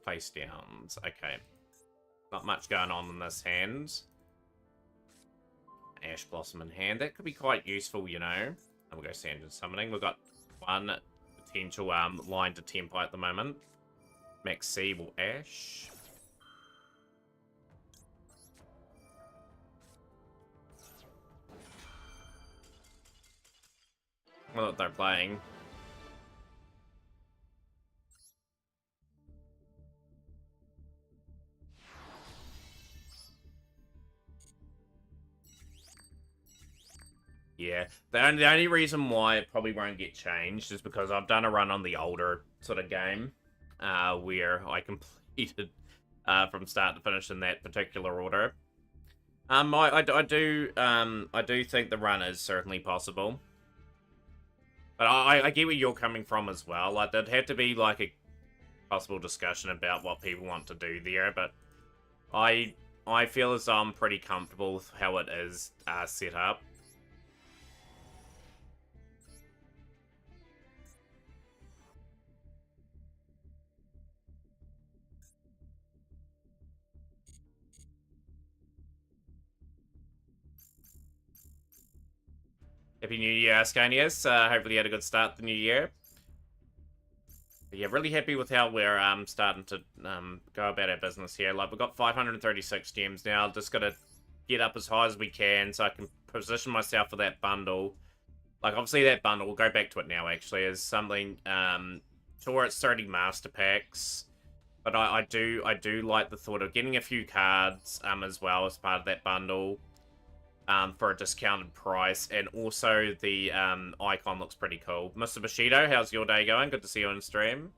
Face downs. Okay. Not much going on in this hand. Ash Blossom in hand. That could be quite useful, you know. And we'll go Sandra Summoning. We've got one potential line to Tenpai at the moment. Max C will Ash. Well, they're playing. Yeah, the only reason why it probably won't get changed is because I've done a run on the older sort of game, where I completed from start to finish in that particular order. I do think the run is certainly possible. But I get where you're coming from as well. Like, there'd have to be, like, a possible discussion about what people want to do there, but I feel as though I'm pretty comfortable with how it is set up. Happy New Year, Ascanius. Hopefully you had a good start to the new year. But yeah, really happy with how we're starting to go about our business here. Like, we've got 536 gems now. Just got to get up as high as we can so I can position myself for that bundle. Like, obviously that bundle, we'll go back to it now, actually, is something to where it's 30 master packs. But I do like the thought of getting a few cards as well as part of that bundle. For a discounted price, and also the icon looks pretty cool. Mr. Bushido, how's your day going? Good to see you on stream.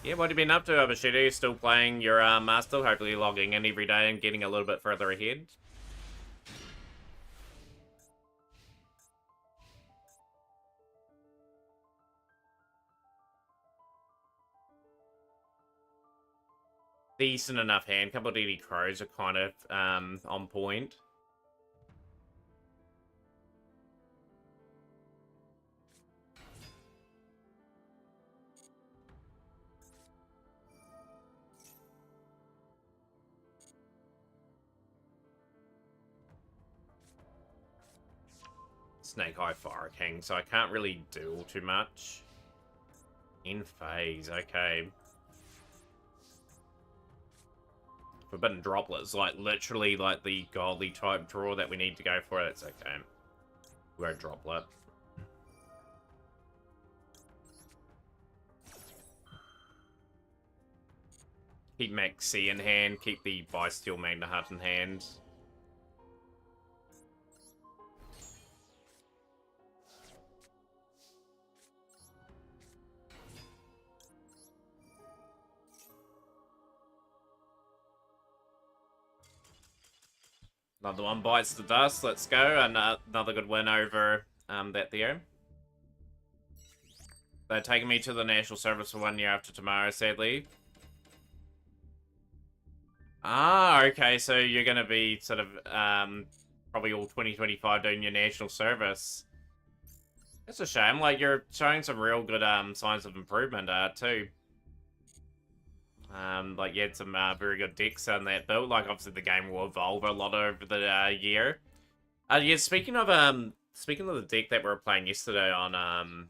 Yeah, what have you been up to, Machete? Still playing your Master? Hopefully logging in every day and getting a little bit further ahead. Decent enough hand. Couple of DD Crows are kind of on point. Snake Eye Fire King, so I can't really do too much. In phase, okay. Forbidden Droplets, like literally like the godly type draw that we need to go for. That's okay. We're a Droplet. Keep Maxi in hand, keep the Bysteel Magna Hut in hand. Another one bites the dust. Let's go. And another good win over that Theo. They're taking me to the national service for 1 year after tomorrow, sadly. Ah, okay. So you're going to be sort of probably all 2025 doing your national service. That's a shame. Like, you're showing some real good signs of improvement too. Like, you had some very good decks on that build. Like, obviously the game will evolve a lot over the year. Yeah, speaking of the deck that we were playing yesterday on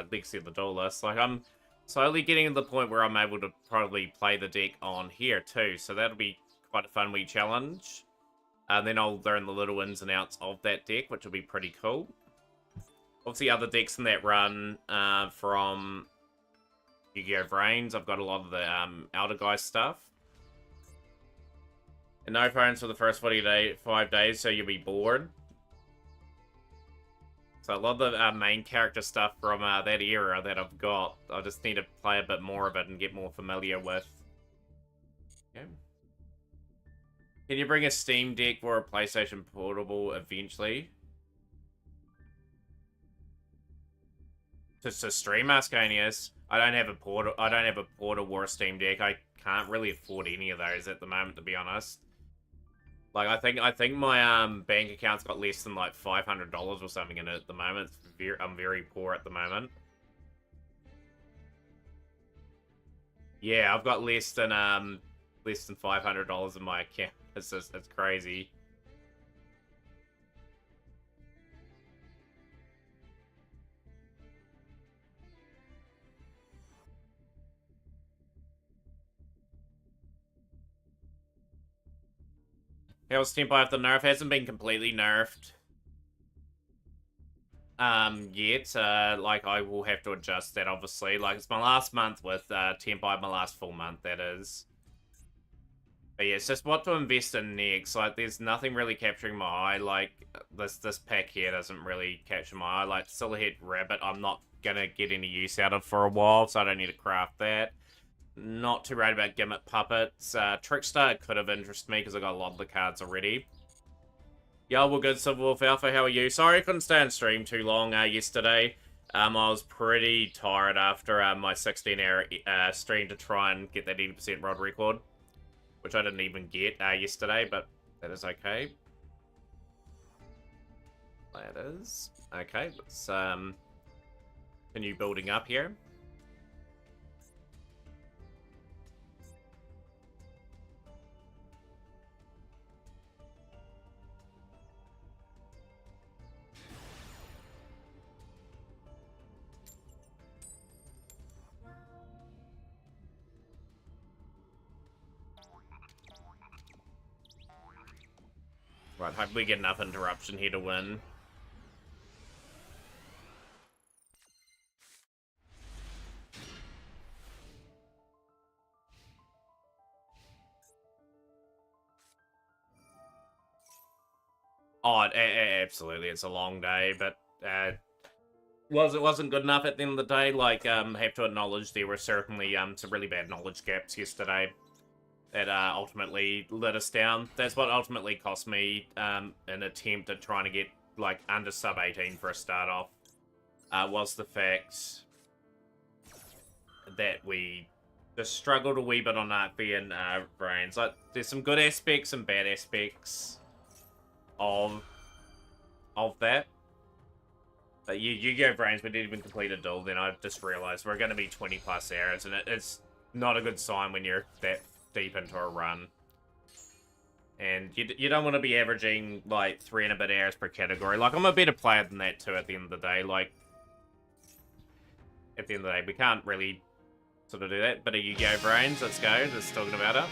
Legacy of the Duelist, like, I'm slowly getting to the point where I'm able to probably play the deck on here too. So that'll be quite a fun wee challenge. Then I'll learn the little ins and outs of that deck, which will be pretty cool. Obviously, other decks in that run from Yugioh Brains. I've got a lot of the Elder Guy stuff. And no phones for the first 5 days, so you'll be bored. So a lot of the main character stuff from that era that I've got, I just need to play a bit more of it and get more familiar with. Okay. Can you bring a Steam Deck or a PlayStation Portable eventually? To stream Ascanius? I don't have a portal or a Steam Deck. I can't really afford any of those at the moment, to be honest. Like, I think my bank account's got less than like $500 or something in it at the moment. I'm very poor at the moment. Yeah, I've got less than $500 in my account. It's crazy. How's Tenpai after nerf? Hasn't been completely nerfed. Yet. Like, I will have to adjust that, obviously. Like, it's my last month with Tenpai, my last full month, that is. But yeah, it's just what to invest in next. Like, there's nothing really capturing my eye. Like, this pack here doesn't really capture my eye. Like, Silverhead Rabbit, I'm not gonna get any use out of for a while, so I don't need to craft that. Not too worried about Gimmick Puppets. Trickstar could have interested me because I got a lot of the cards already. Yeah, well, good, Silverwolf Alpha. How are you? Sorry I couldn't stay on stream too long yesterday. I was pretty tired after my 16-hour stream to try and get that 80% rod record, which I didn't even get yesterday, but that is okay. That is okay. Let's continue building up here. Right, hope we get enough interruption here to win. Oh, absolutely, it's a long day, but it wasn't good enough at the end of the day. Like, have to acknowledge there were certainly some really bad knowledge gaps yesterday that ultimately let us down. That's what ultimately cost me an attempt at trying to get like under sub 18 for a start off. Was the fact that we just struggled a wee bit on Arcby and Brains. Like, there's some good aspects and bad aspects of that. But Yugioh Brains, we didn't even complete a duel, then I just realised we're going to be 20 plus errors, and it's not a good sign when you're that deep into a run. And you don't want to be averaging, like, 3 and a bit errors per category. Like, I'm a better player than that, too, at the end of the day. Like, at the end of the day, we can't really sort of do that. But a Yugioh Brains, let's go, just talking about it.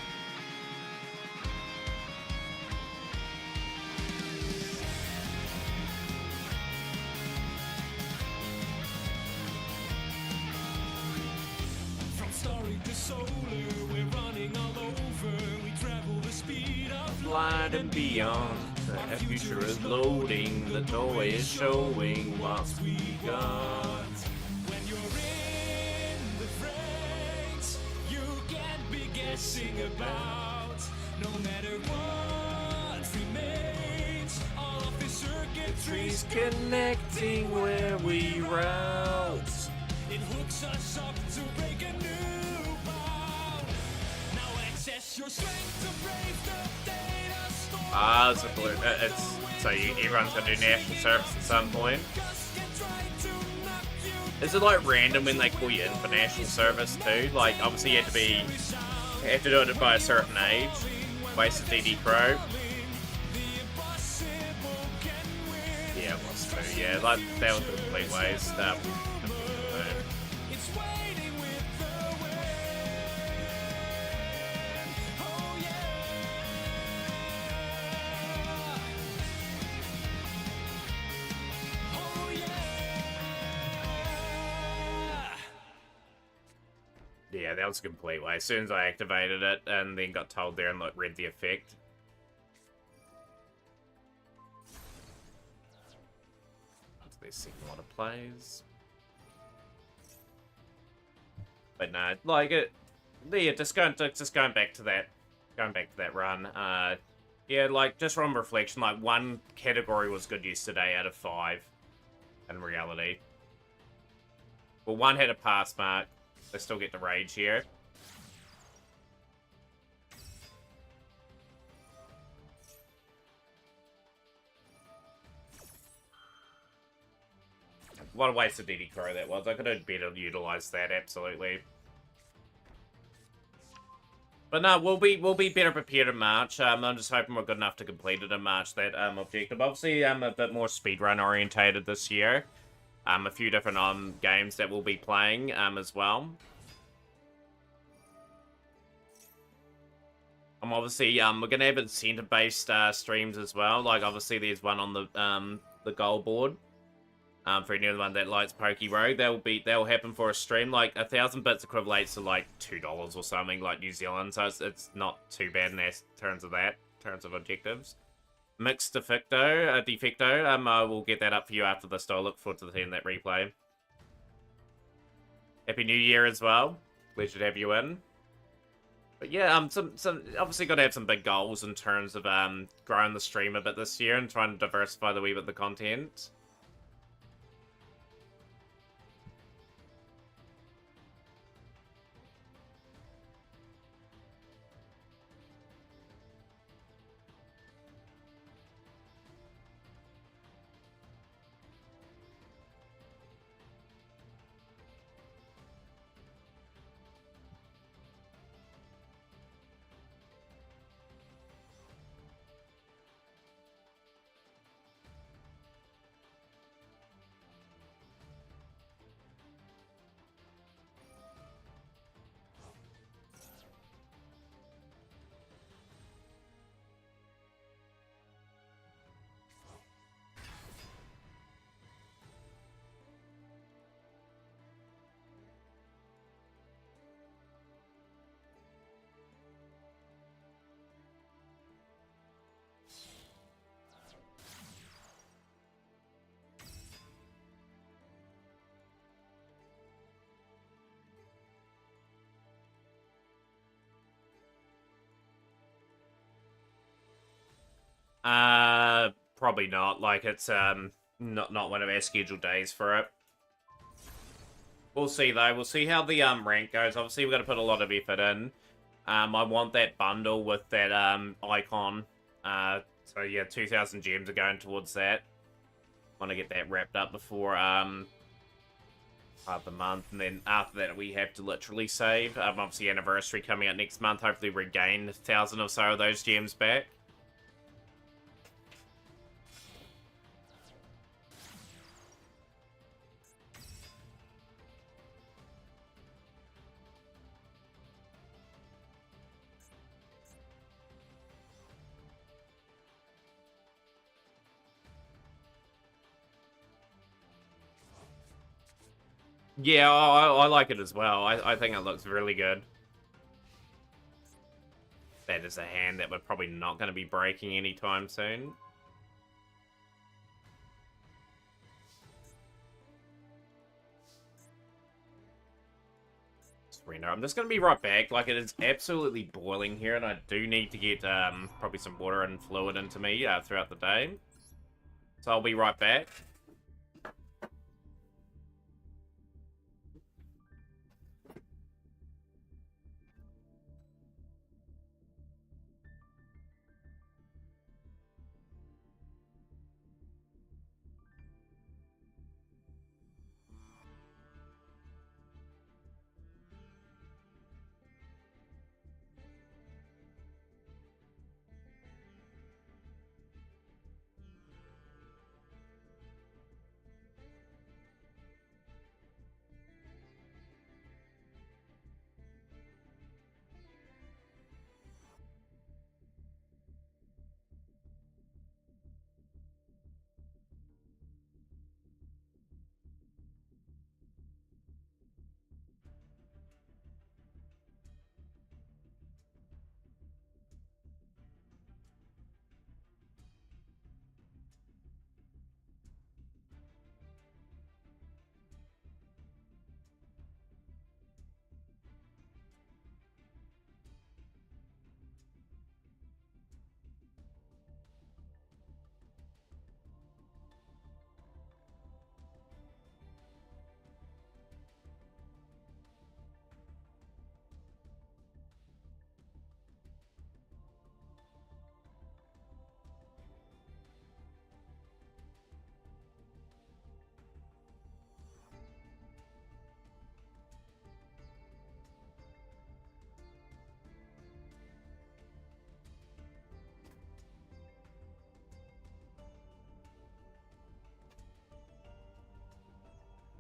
Light and beyond, the future is loading, the toy is showing what's we got. When you're in the fray, you can't be guessing about, no matter what remains, all of the circuitry's connecting where we route. It hooks us up to break a new bound. Now access your strength to brave the day. It's a blue. So everyone's gonna do national service at some point. Is it like random when they call you in for national service too? Like obviously you have to do it by a certain age. Wasted DD Crow. Yeah, it was too. Yeah, like that was a complete waste. Yeah, that was a complete way. As soon as I activated it and then got told there and read the effect. They're seeing a lot of plays. But no, like it. Yeah, just going back to that run. Yeah, like just from reflection, like one category was good yesterday out of 5. In reality, well, one had a pass mark. They still get the rage here. What a waste of DD Crow that was. I could have better utilised that, absolutely. But no, we'll be better prepared in March. I'm just hoping we're good enough to complete it in March, that objective. Obviously, I'm a bit more speedrun orientated this year. A few different games that we'll be playing as well. Obviously, we're gonna have incentive-based streams as well. Like, obviously, there's one on the goal board. For anyone that likes Poke Rogue, they'll happen for a stream. Like 1,000 bits equates to like $2 or something, like New Zealand. So it's not too bad in terms of objectives. Mixed defecto. I will get that up for you after this. I look forward to seeing that replay. Happy New Year as well. Pleasure to have you in. But yeah, some obviously got to have some big goals in terms of growing the stream a bit this year and trying to diversify the wee bit of the content. Probably not. Like, it's, not one of our scheduled days for it. We'll see, though. We'll see how the, rank goes. Obviously, we've got to put a lot of effort in. I want that bundle with that, icon. So, yeah, 2,000 gems are going towards that. Want to get that wrapped up before, half the month, and then after that we have to literally save. Obviously anniversary coming out next month, hopefully regain 1,000 or so of those gems back. Yeah, I like it as well. I think it looks really good. That is a hand that we're probably not going to be breaking anytime soon. Surrender. I'm just going to be right back. Like, it is absolutely boiling here, and I do need to get probably some water and fluid into me throughout the day. So I'll be right back.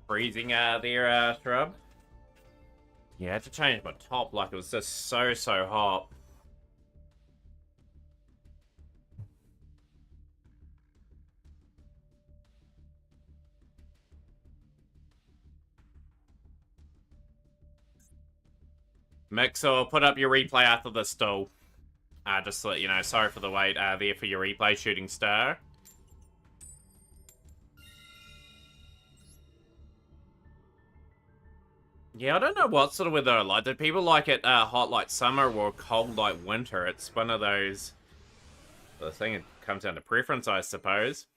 Freezing there, Shrub. Yeah, I had to change my top, like it was just so hot. Mixer, put up your replay after the stall. Just to let you know, sorry for the wait there for your replay, Shooting Star. Yeah, I don't know what sort of weather I like. Do people like it hot like summer or cold like winter? It's one of those... I think it comes down to preference, I suppose.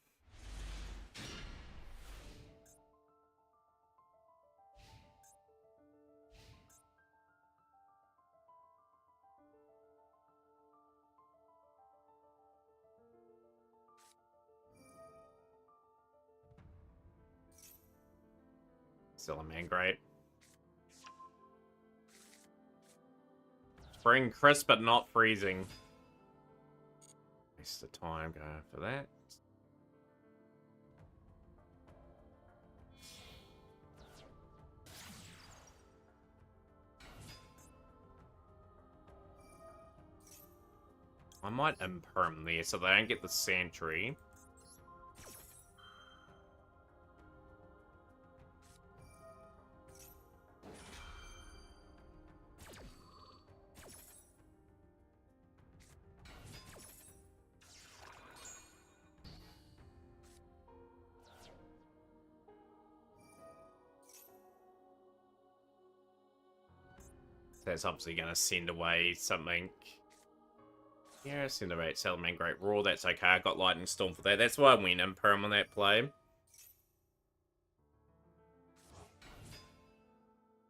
Still a man, great. Spring crisp but not freezing. Waste of time going for that. I might imperm there so they don't get the sentry. That's obviously going to send away something. Yeah, Cinerate, Salamangreat, Great Roar, that's okay. I got Lightning Storm for that. That's why I went Imperm on that play.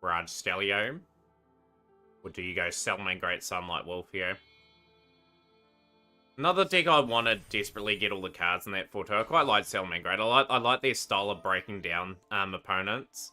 Raj Stelio. Or do you go Salamangreat, Great Sunlight Wolf here? Another deck I want to desperately get all the cards in that for too. I quite like Salamangreat. Great. I like their style of breaking down opponents.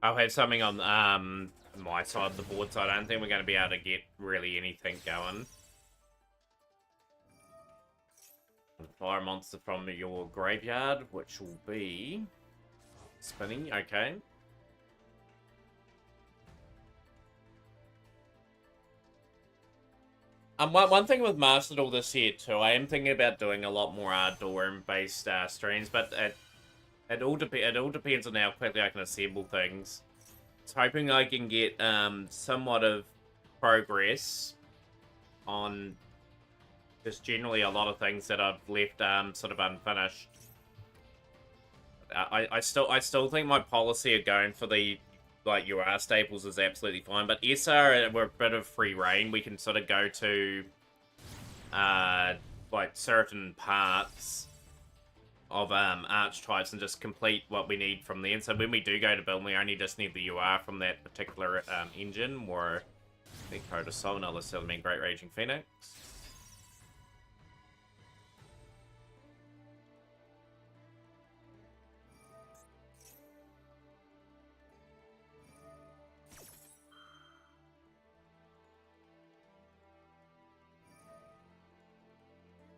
I'll have something on my side of the board, so I don't think we're going to be able to get really anything going. Fire monster from your graveyard, which will be spinning. Okay. One thing with Mastered all this year too, I am thinking about doing a lot more Dorm-based streams, but it all depends on how quickly I can assemble things. It's hoping I can get somewhat of progress on just generally a lot of things that I've left sort of unfinished. I still think my policy of going for the UR staples is absolutely fine, but SR we're a bit of free reign. We can sort of go to certain parts of archetypes and just complete what we need from there. And so when we do go to build, we only just need the UR from that particular engine, or the Code of Soul, another Salamangreat Great Raging Phoenix.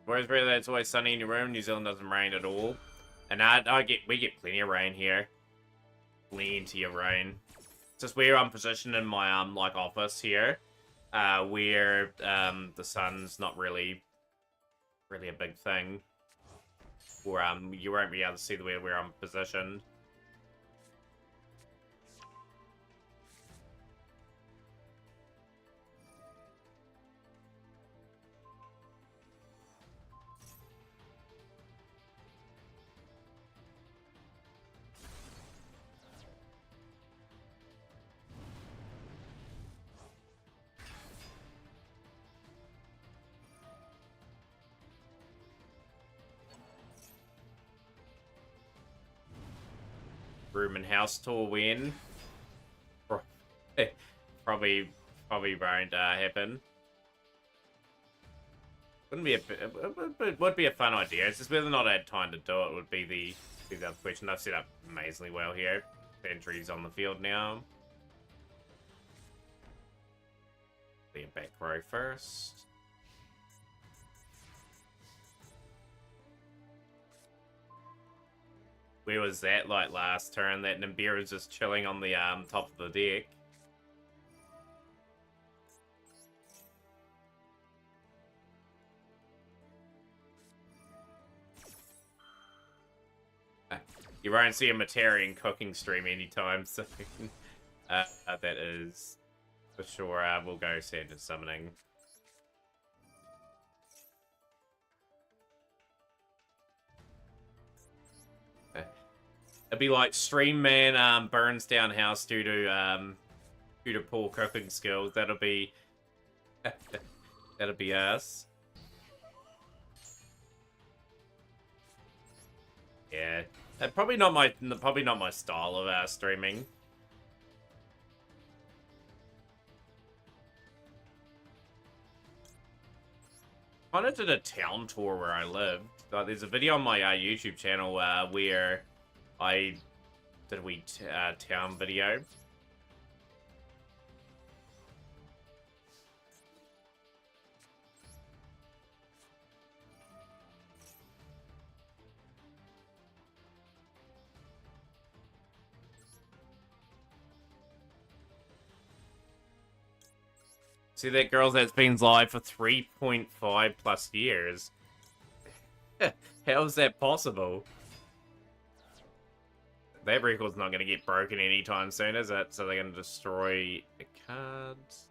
Whereas really it's always sunny in your room, New Zealand doesn't rain at all. And we get plenty of rain here. Plenty of rain. It's just where I'm positioned in my office here. Where the sun's not really a big thing. Or you won't be able to see the way where I'm positioned. Room and house tour win. Probably won't happen. Wouldn't be it would be a fun idea. It's just whether or not I had time to do it would be the other question. I've set up amazingly well here. Entries on the field now. Be a back row first. Where was that last turn? That Nimbira was just chilling on the top of the deck. You won't see a Matarian cooking stream anytime soon. That is for sure. We'll go Santa summoning. It'd be like Stream Man burns down house due to poor cooking skills. That'll be us. Yeah, probably not my style of streaming. Kind of did a town tour where I lived. Like, there's a video on my YouTube channel where Did we town video? See that, girls? That's been live for 3.5 plus years. How is that possible? That record's not going to get broken anytime soon, is it? So they're going to destroy the cards.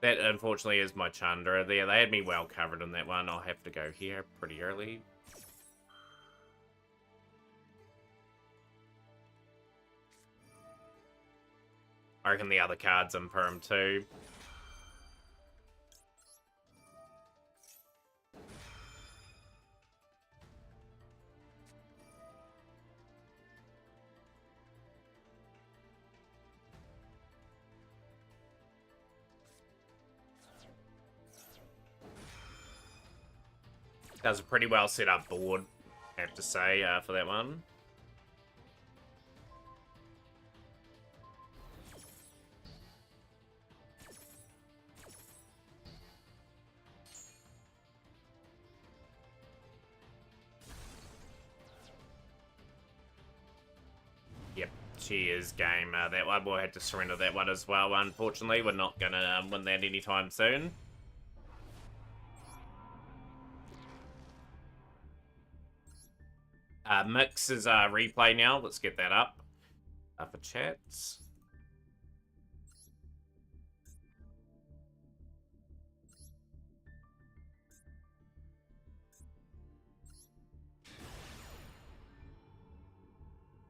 That, unfortunately, is my Chandra there. They had me well covered on that one. I'll have to go here pretty early. I reckon the other cards in perm too. Does a pretty well set up board, I have to say, for that one. Yep, cheers game. That one, we'll have to surrender that one as well, unfortunately. We're not going to win that anytime soon. Mix is replay now. Let's get that up for chats.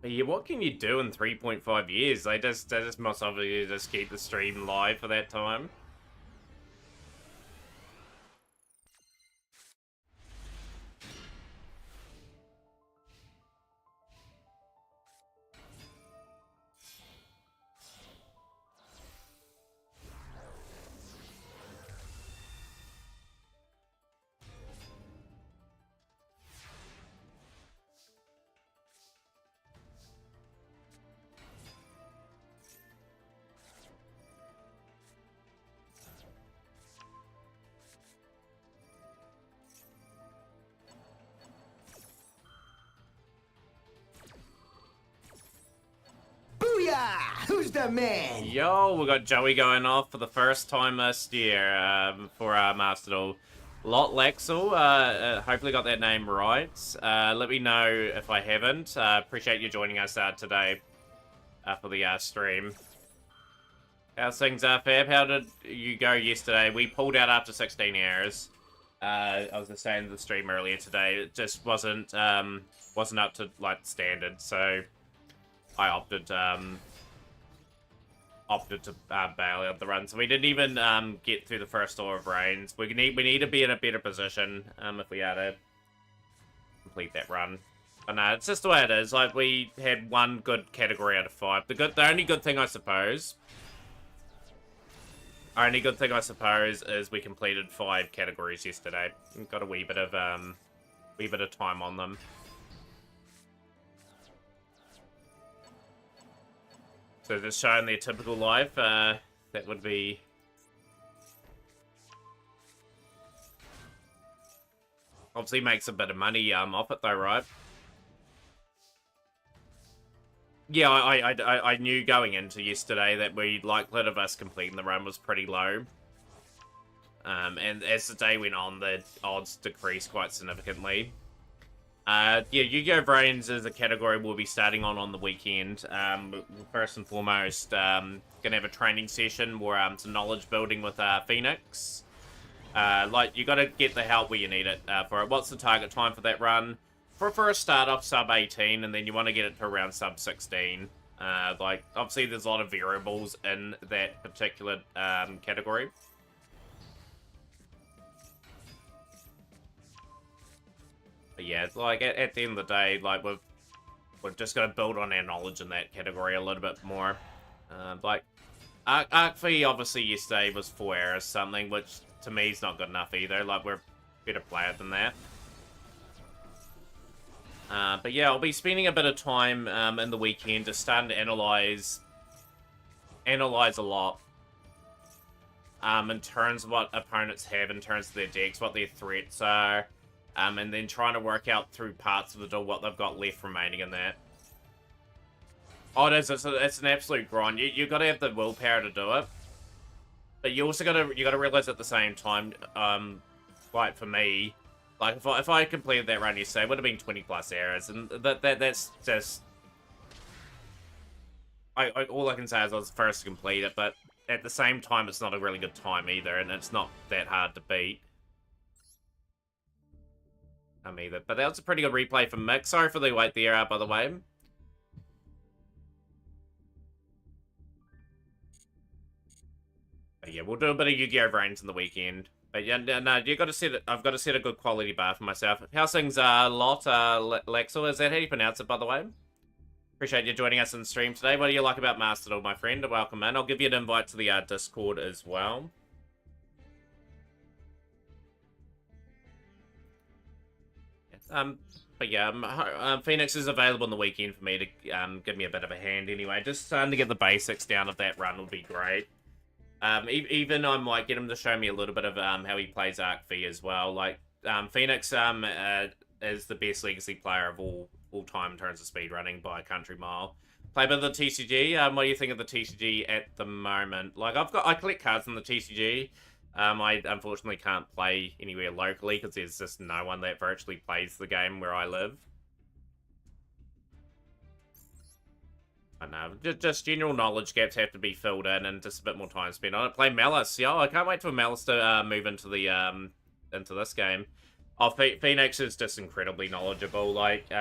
But yeah, what can you do in 3.5 years? They just must obviously just keep the stream live for that time. Who's the man? Yo, we got Joey going off for the first time this year for our Master Duel. Lot Laxel, hopefully got that name right. Let me know if I haven't. Appreciate you joining us today for the stream. How's things, Fab? How did you go yesterday? We pulled out after 16 hours. I was just saying to the stream earlier today, it just wasn't up to like standard, so I opted to bail out the run. So we didn't even get through the first Store of Rains. We need to be in a better position if we are to complete that run. But no, it's just the way it is. Like, we had one good category out of 5. The only good thing, I suppose, is we completed 5 categories yesterday. We got a wee bit of time on them. So just showing their typical life, that would be... Obviously makes a bit of money off it though, right? Yeah, I knew going into yesterday that the likelihood of us completing the run was pretty low. And as the day went on, the odds decreased quite significantly. Yeah, Yu-Gi-Oh! Brains is a category we'll be starting on the weekend. First and foremost, gonna have a training session where some knowledge building with Phoenix. Like, you gotta get the help where you need it for it. What's the target time for that run? For a start off sub 18, and then you want to get it to around sub 16. Like, obviously there's a lot of variables in that particular category. But yeah, like, at the end of the day, like, we've just got to build on our knowledge in that category a little bit more. Like, Arc fee, obviously, yesterday was 4 hours something, which to me is not good enough either. Like, we're a better player than that. But yeah, I'll be spending a bit of time in the weekend just starting to analyze a lot in terms of what opponents have, in terms of their decks, what their threats are, and then trying to work out through parts of the duel what they've got left remaining in that. Oh, it is. It's an absolute grind. You got to have the willpower to do it, but you also gotta realize at the same time, like for me, like if I completed that run yesterday, it would have been 20+ errors, and that's just. All I can say is I was the first to complete it, but at the same time, it's not a really good time either, and it's not that hard to beat. Either. But that was a pretty good replay from Mick. Sorry for the wait there, by the way. But yeah, we'll do a bit of Yu-Gi-Oh! Vrains in the weekend. But yeah, no, you got to set it. I've got to set a good quality bar for myself. How's things, Lexel? Is that how you pronounce it, by the way? Appreciate you joining us in stream today. What do you like about Master Duel, my friend? Welcome in. I'll give you an invite to the Discord as well. But yeah, Phoenix is available on the weekend for me to give me a bit of a hand anyway. Just starting to get the basics down of that run would be great. Even I might get him to show me a little bit of how he plays Arc V as well. Like Phoenix is the best Legacy player of all time in terms of speedrunning by a country mile. Play a bit of the TCG. What do you think of the TCG at the moment? Like I collect cards in the TCG. I unfortunately can't play anywhere locally because there's just no one that virtually plays the game where I live. I know, just general knowledge gaps have to be filled in and just a bit more time spent on it. Play Malice. Yeah, I can't wait for Malice to move into the into this game. Oh, Phoenix is just incredibly knowledgeable. Like, he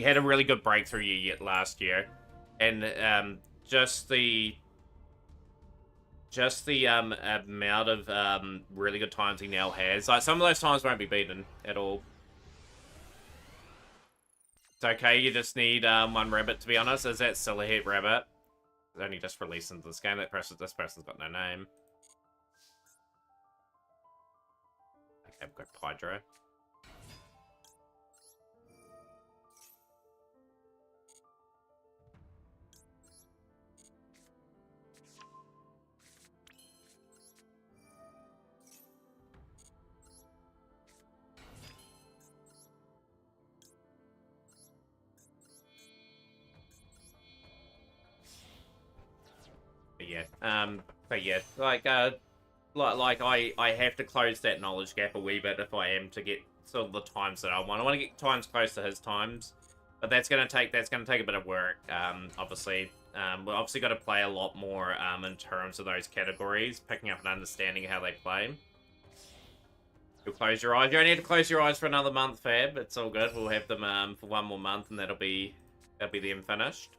had a really good breakthrough year last year, and just the amount of really good times he now has. Like, some of those times won't be beaten at all. It's okay, you just need one rabbit, to be honest. Is that still a hit rabbit? It's only just released into this game. This person's got no name. Okay, I've got Hydra. But yeah, like I have to close that knowledge gap a wee bit if I am to get sort of the times that I want. I want to get times close to his times, but that's gonna take a bit of work. Obviously, we're obviously got to play a lot more in terms of those categories, picking up and understanding how they play. You'll close your eyes. You only need to close your eyes for another month, Fab. It's all good. We'll have them for one more month, and that'll be them finished.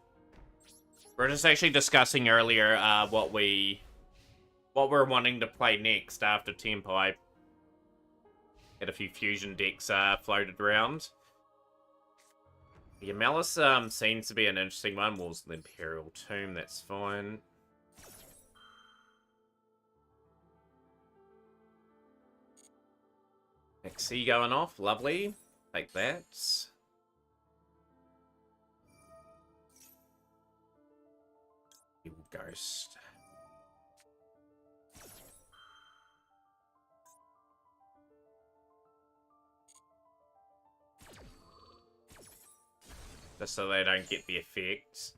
We were just actually discussing earlier what we're wanting to play next after Tenpai. Had a few fusion decks floated around. Yeah, Malice seems to be an interesting one. Walls of the Imperial Tomb, that's fine. XC going off, lovely. Take that. Evil Ghost. Just so they don't get the effects.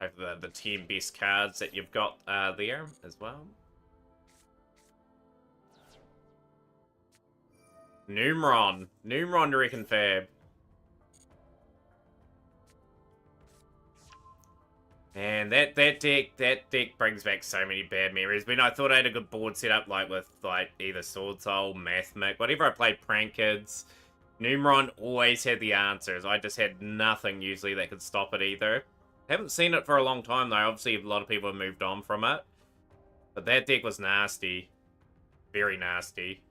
Over the 10 best cards that you've got there as well. Numeron. Numeron, you reckon, Fab? And that deck brings back so many bad memories. I thought I had a good board set up, like with either Sword Soul, Mathmic, whatever I played, Prank Kids. Numeron always had the answers. I just had nothing usually that could stop it either. Haven't seen it for a long time though. Obviously, a lot of people have moved on from it, but that deck was nasty, very nasty.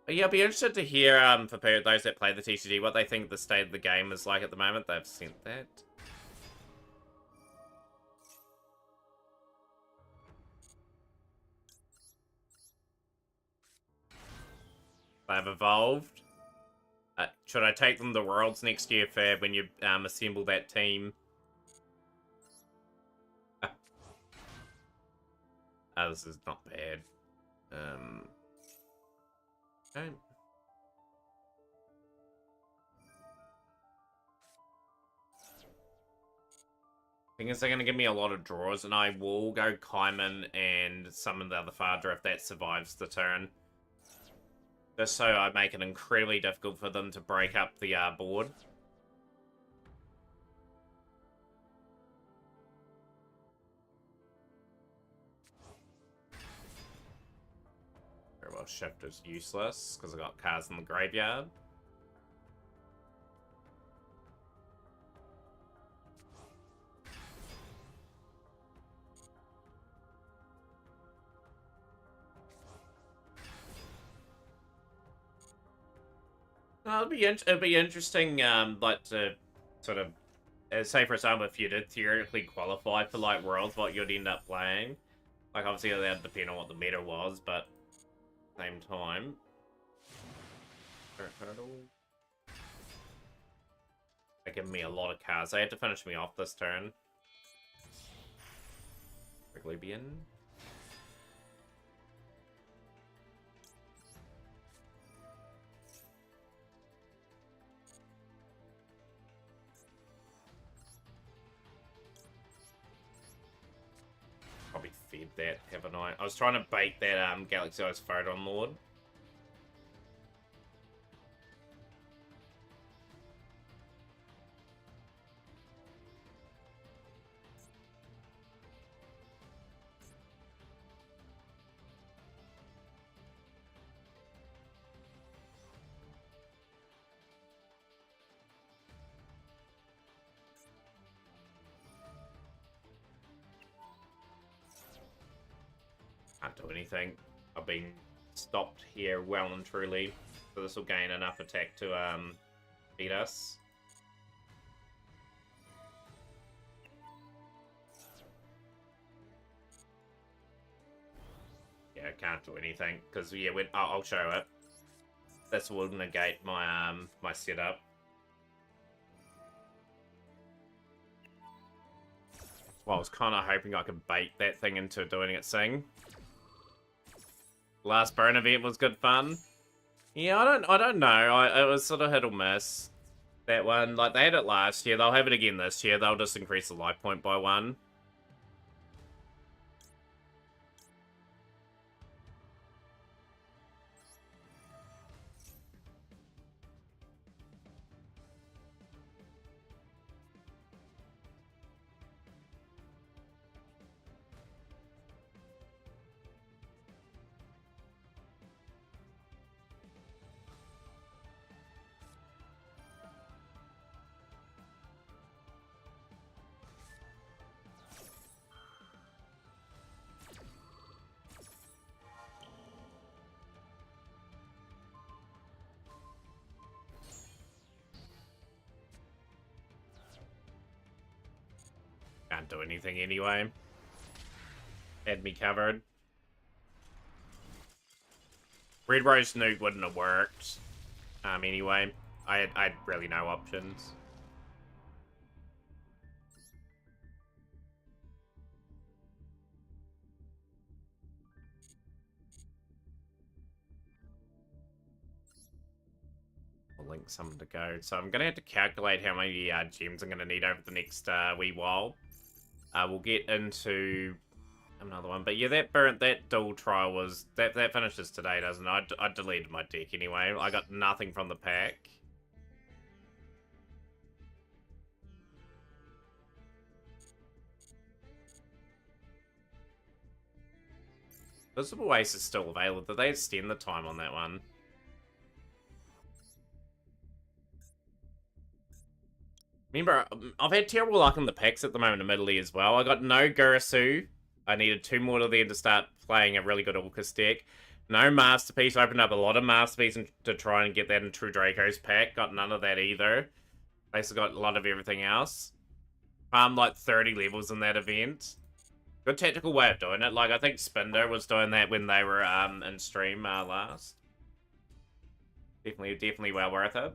But yeah, I'll be interested to hear for those that play the TCG what they think the state of the game is like at the moment. They've sent that. They've evolved. Should I take them to Worlds next year, Fab, when you assemble that team? This is not bad. Okay. Thing is, they're going to give me a lot of draws, and I will go Kaiman and summon the other Fadra if that survives the turn. Just so I make it incredibly difficult for them to break up the board. Very well, Shift is useless, because I got cards in the graveyard. No, it'd be interesting, like, to sort of, say for example, if you did theoretically qualify for, like, Worlds, what you'd end up playing. Like, obviously, that would depend on what the meta was, but at the same time. They're giving me a lot of cards. They had to finish me off this turn. Quickly be in. Probably fed that, haven't I? I was trying to bait that Galaxy Eyes Photon Lord. Can't do anything. I've been stopped here well and truly. So this will gain enough attack to beat us. Yeah, I can't do anything. Because, yeah, I'll show it. This will negate my my setup. Well, I was kind of hoping I could bait that thing into doing its thing. Last burn event was good fun. Yeah, I don't know. It was sort of hit or miss. That one, like, they had it last year. They'll have it again this year. They'll just increase the life point by 1. Can't do anything anyway. Had me covered. Red Rose Nuke wouldn't have worked. Anyway, I had really no options. I'll link some to go. So I'm gonna have to calculate how many gems I'm gonna need over the next wee while. We'll get into another one, but yeah, that dual trial was that finishes today, doesn't it? I deleted my deck anyway. I got nothing from the pack. Visible Ace is still available. Did they extend the time on that one? Remember, I've had terrible luck in the packs at the moment, admittedly, as well. I got no Gurasu. I needed 2 more to the end to start playing a really good Orcus deck. No Masterpiece. I opened up a lot of Masterpiece to try and get that in True Draco's pack. Got none of that either. Basically got a lot of everything else. Like 30 levels in that event. Good tactical way of doing it. Like, I think Spinder was doing that when they were in stream last. Definitely well worth it.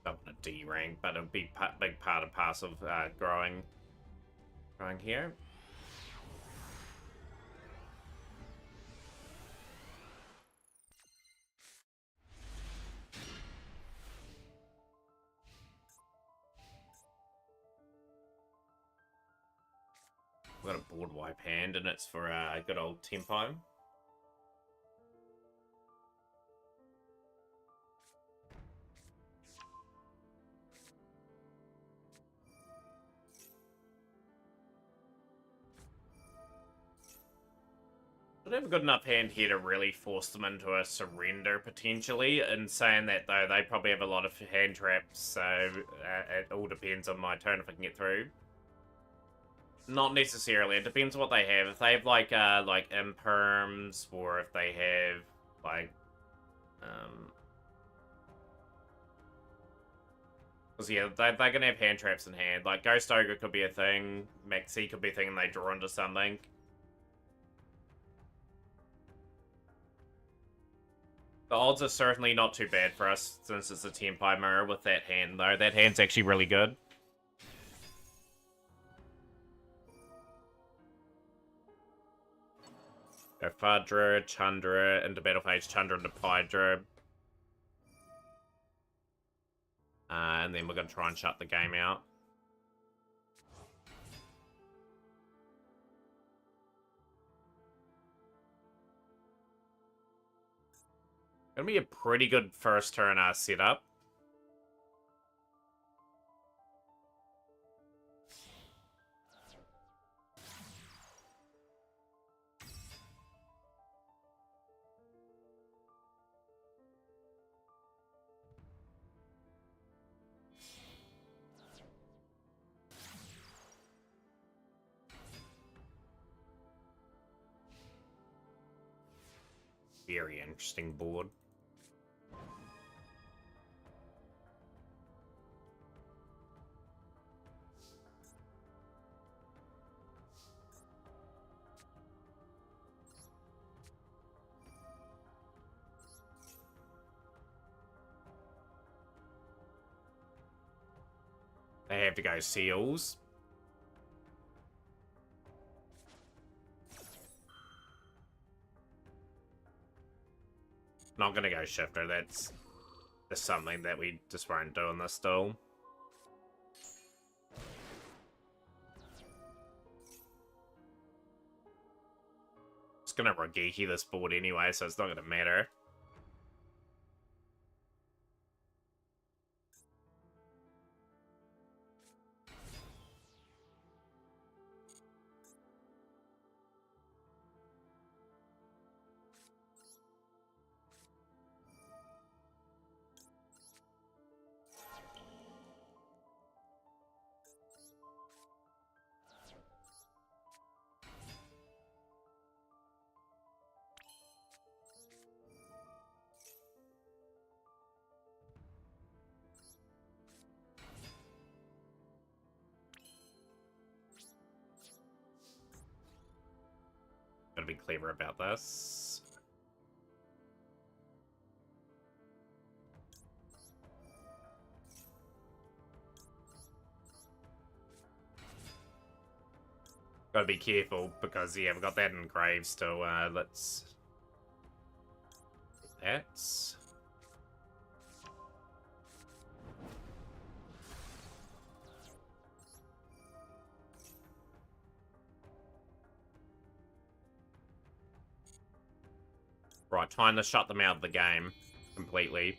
Don't want a D rank, but a big part of passive growing here. We've got a board wipe hand, and it's for good old Tenpai. Should have a good enough hand here to really force them into a surrender, potentially. And saying that, though, they probably have a lot of hand traps, so it all depends on my turn if I can get through. Not necessarily. It depends what they have. If they have, like imperms, or if they have, like, because, yeah, they're going to have hand traps in hand. Like, Ghost Ogre could be a thing. Maxi could be a thing, and they draw into something. The odds are certainly not too bad for us, since it's a Tenpai mirror with that hand, though. That hand's actually really good. Go Fadra, Chandra, into battle phase, Chandra into Pydra. And then we're going to try and shut the game out. Gonna be a pretty good first turn setup. Very interesting board. They have to go Seals. Not gonna go Shifter, that's something that we just won't do in this duel. Just gonna Rogeki this board anyway, so it's not gonna matter. Gotta be clever about this. Gotta be careful, because, yeah, we've got that in Graves still. Let's... That's... Right, trying to shut them out of the game completely.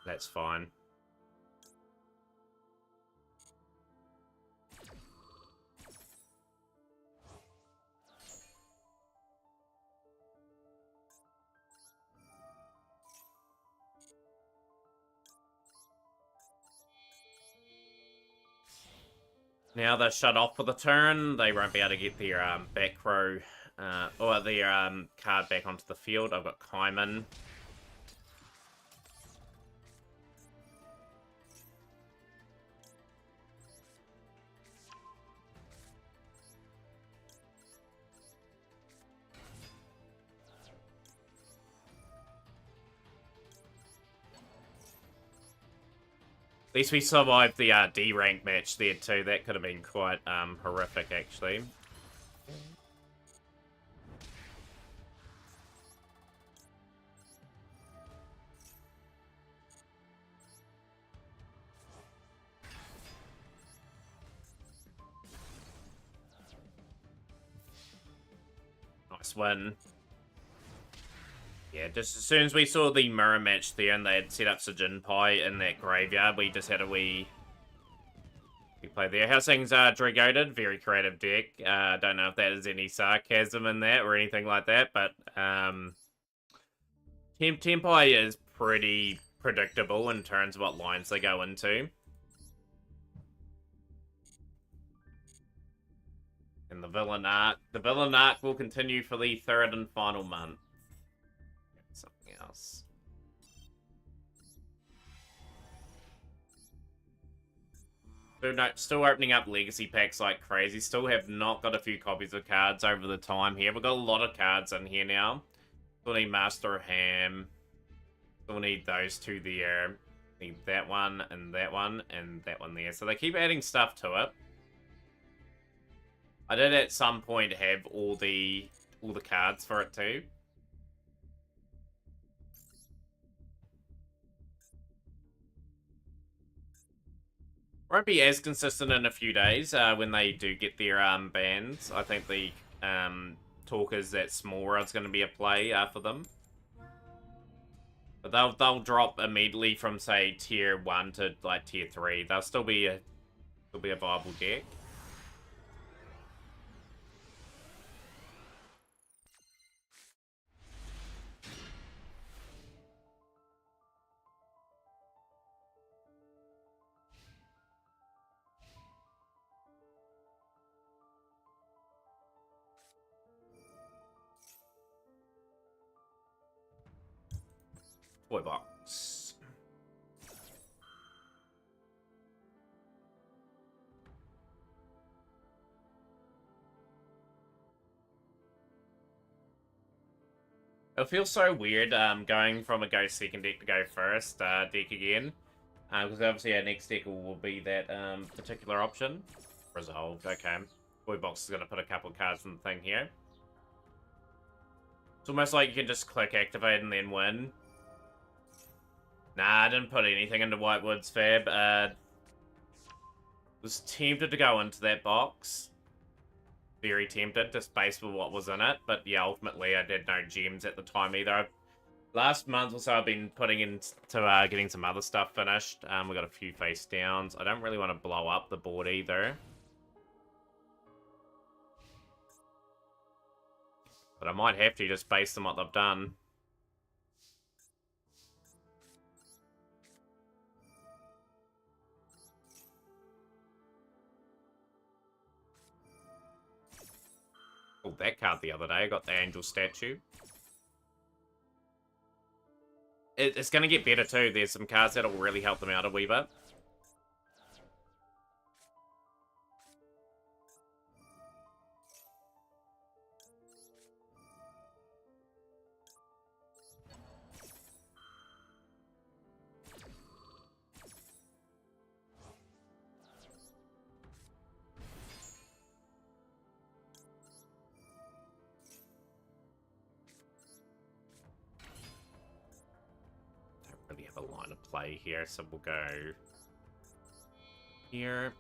That's fine. Now they're shut off for the turn. They won't be able to get their back row or their card back onto the field. I've got Kaiman. At least we survived the D rank match there too. That could have been quite horrific, actually. Nice win. Yeah, just as soon as we saw the mirror match there and they had set up Tenpai in that graveyard, we just had a wee play there. How's things Dragoted? Very creative deck. Don't know if that is any sarcasm in that or anything like that, but Tenpai is pretty predictable in terms of what lines they go into. And the villain arc will continue for the third and final month. Something else. Still opening up legacy packs like crazy. Still have not got a few copies of cards over the time here. We've got a lot of cards in here now. Still need Master of Ham. Still need those two there. Need that one and that one and that one there. So they keep adding stuff to it. I did at some point have all the cards for it too. Won't be as consistent in a few days when they do get their bans. I think the talk is that small world's going to be a play for them. But they'll drop immediately from say tier 1 to like tier 3. They'll still be a viable deck. Toy box. It feels so weird going from a go second deck to go first deck again. Because obviously our next deck will be that particular option. Resolved, okay. Toy box is going to put a couple of cards in the thing here. It's almost like you can just click activate and then win. Nah, I didn't put anything into Whitewood's Fab. Was tempted to go into that box. Very tempted, just based on what was in it. But yeah, ultimately I did no gems at the time either. Last month or so I've been putting into getting some other stuff finished. We got a few face downs. I don't really want to blow up the board either. But I might have to just based on what they've done. Pulled that card the other day. I got the angel statue. It's going to get better too. There's some cards that'll really help them out a wee bit. Really have a line of play here, so we'll go here.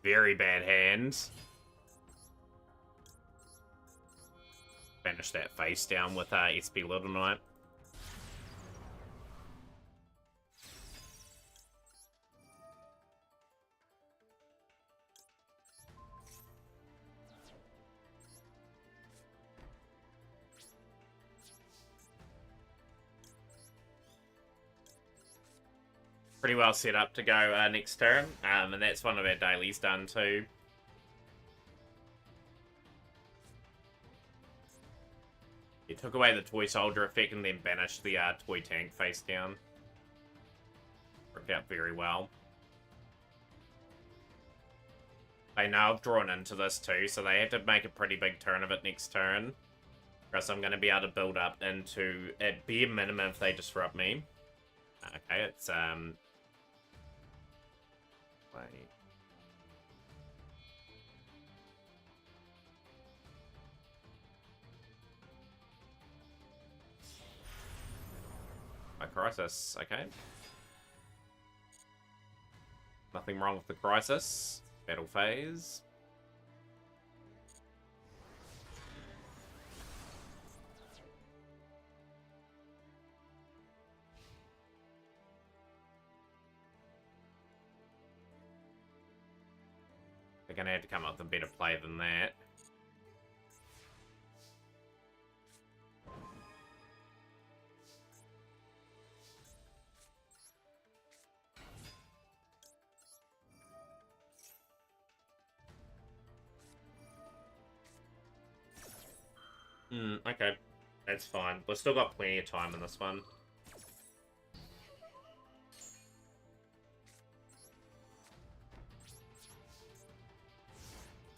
Very bad hands. Finish that face down with SP Little Knight. pretty well set up to go next turn, and that's one of our dailies done too. He took away the toy soldier effect and then banished the toy tank face down. Worked out very well. They now have drawn into this too, so they have to make a pretty big turn of it next turn. Or else I'm going to be able to build up into, at bare minimum, if they disrupt me. Okay, it's, wait. A crisis, okay. Nothing wrong with the crisis. Battle phase. They're going to have to come up with a better play than that. Okay. That's fine. We've still got plenty of time in this one.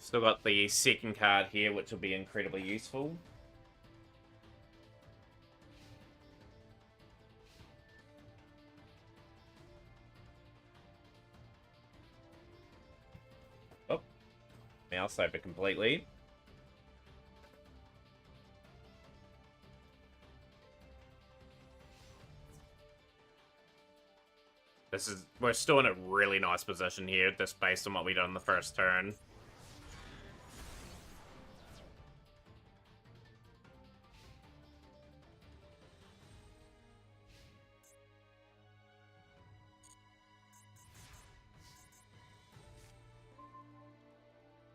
Still got the second card here, which will be incredibly useful. Oh. Mouse over completely. We're still in a really nice position here, just based on what we did on the first turn.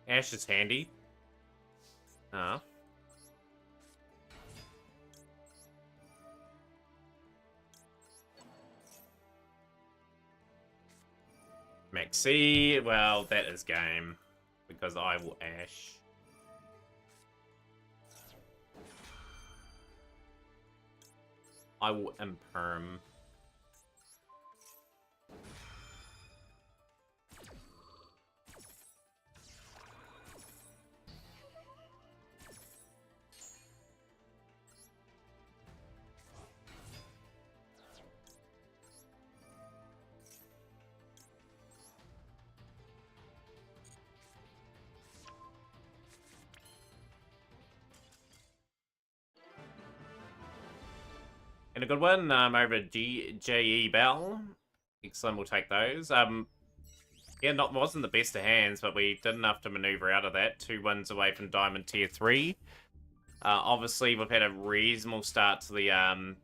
Ash is handy. Maxi, well, that is game. Because I will Ash. I will Imperm. And a good one over JE Bell. Excellent, we'll take those. Yeah, wasn't the best of hands, but we did enough to maneuver out of that. 2 wins away from Diamond Tier 3. Obviously, we've had a reasonable start to the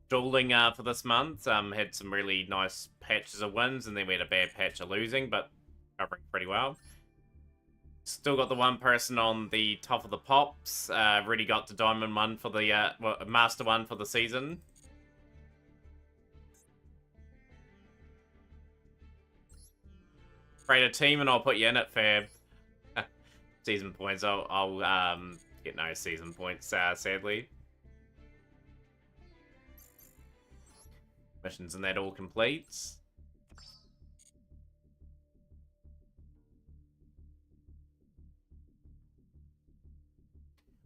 dueling for this month. Had some really nice patches of wins, and then we had a bad patch of losing, but covering pretty well. Still got the one person on the top of the pops. Already got to Diamond 1 for the, Master 1 for the season. Create a team and I'll put you in it, Fab. Season points. I'll get no season points, sadly. Missions and that all completes.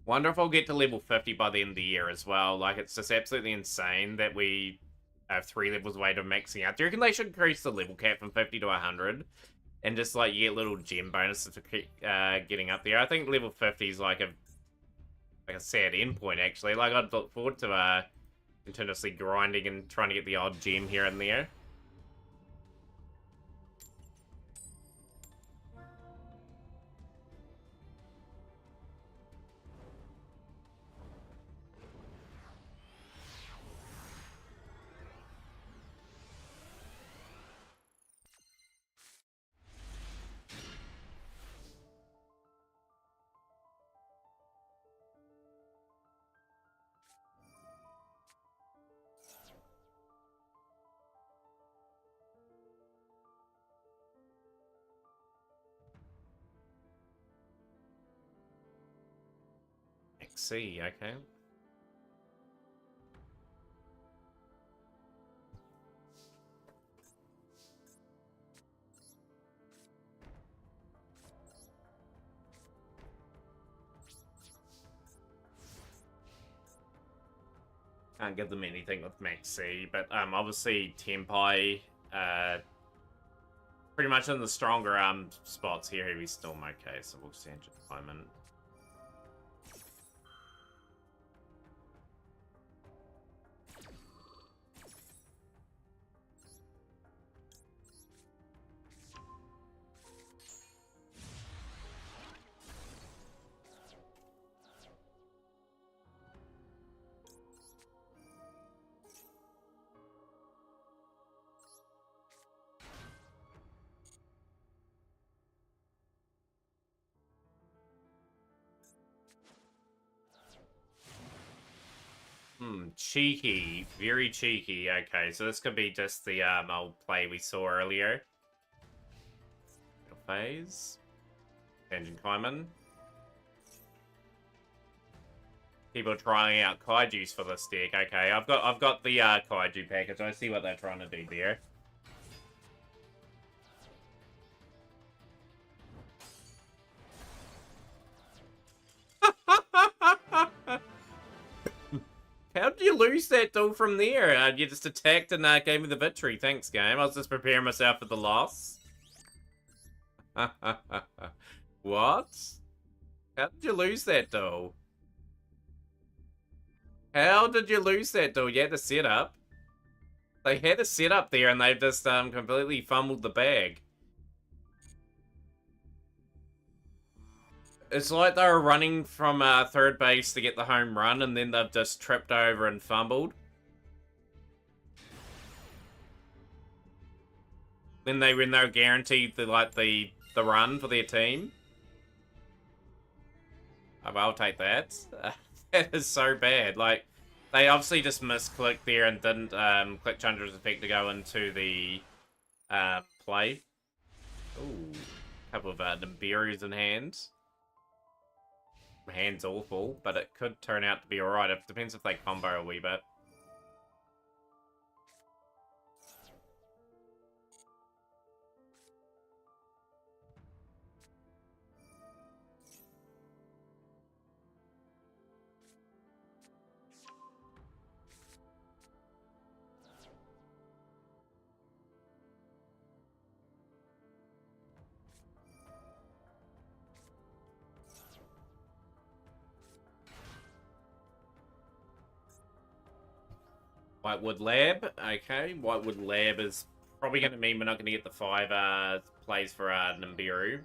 Wonder if I'll get to level 50 by the end of the year as well. Like, it's just absolutely insane that we have 3 levels away to maxing out. Do you reckon they should increase the level cap from 50 to 100? And just, like, you get little gem bonuses for getting up there. I think level 50 is like a sad endpoint, actually. Like, I'd look forward to continuously grinding and trying to get the odd gem here and there. C, okay. Can't give them anything with Max C, but obviously Tenpai, pretty much in the stronger spots here. Heavy Storm, okay, so we'll send you the moment. Cheeky. Very cheeky. Okay, so this could be just the old play we saw earlier. Middle phase. Tangent Kaiman. People trying out kaijus for this deck. Okay, I've got the kaiju package. I see what they're trying to do there. How did you lose that duel from there? You just attacked and gave me the victory. Thanks, game. I was just preparing myself for the loss. What? How did you lose that duel? How did you lose that duel? You had a setup. They had a setup there and they've just completely fumbled the bag. It's like they were running from third base to get the home run, and then they've just tripped over and fumbled. Then when they're guaranteed the run for their team. Oh, I'll take that. That is so bad. Like, they obviously just misclicked there and didn't click Chandra's effect to go into the play. Ooh, couple of Nimberus in hand. Hand's awful, but it could turn out to be alright. It depends if they combo a wee bit. Whitewood Lab, okay. Whitewood Lab is probably going to mean we're not going to get the 5 plays for Nimbiru.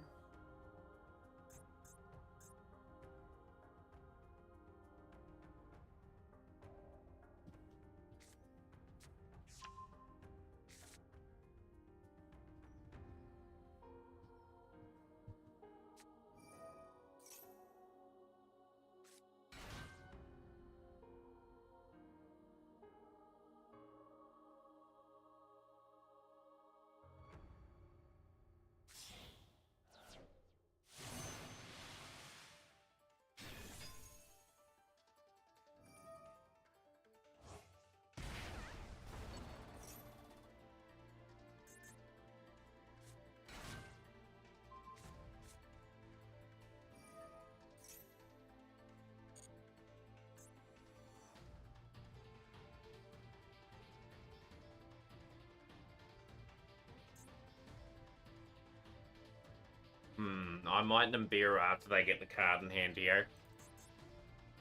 I might Nibiru after they get the card in hand here.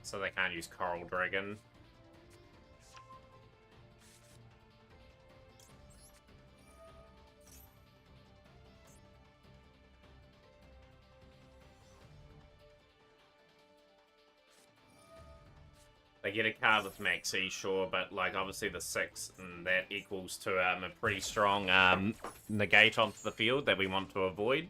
So they can't use Coral Dragon. They get a card with Maxi, sure, but like obviously the 6 and that equals to a pretty strong negate onto the field that we want to avoid.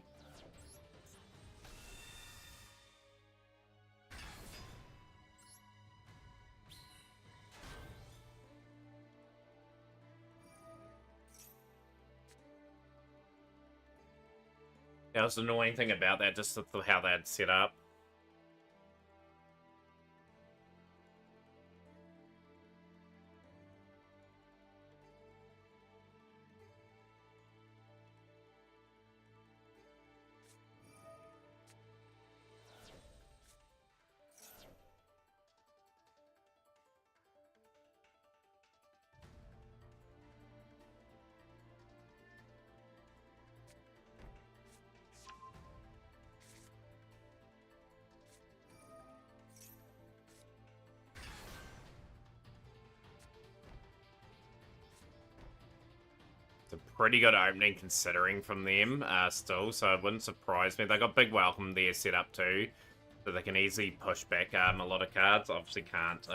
That was the annoying thing about that, just how they had set up. It's a pretty good opening considering from them still, so it wouldn't surprise me. They got big welcome there set up too, so they can easily push back a lot of cards. Obviously can't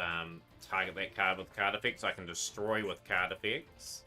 target that card with card effects. I can destroy with card effects.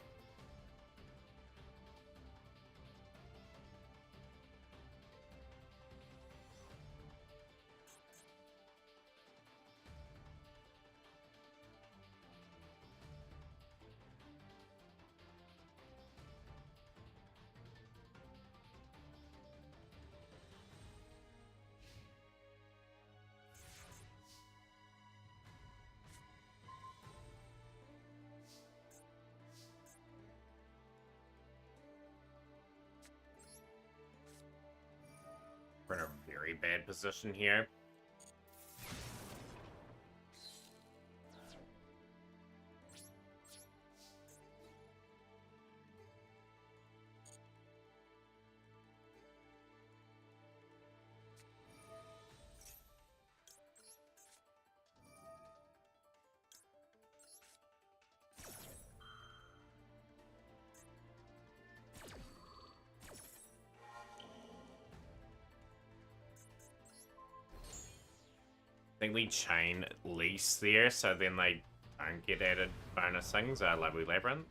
We're in a very bad position here. I think we chain lease there, so then they don't get added bonus things. Lovely Labyrinth.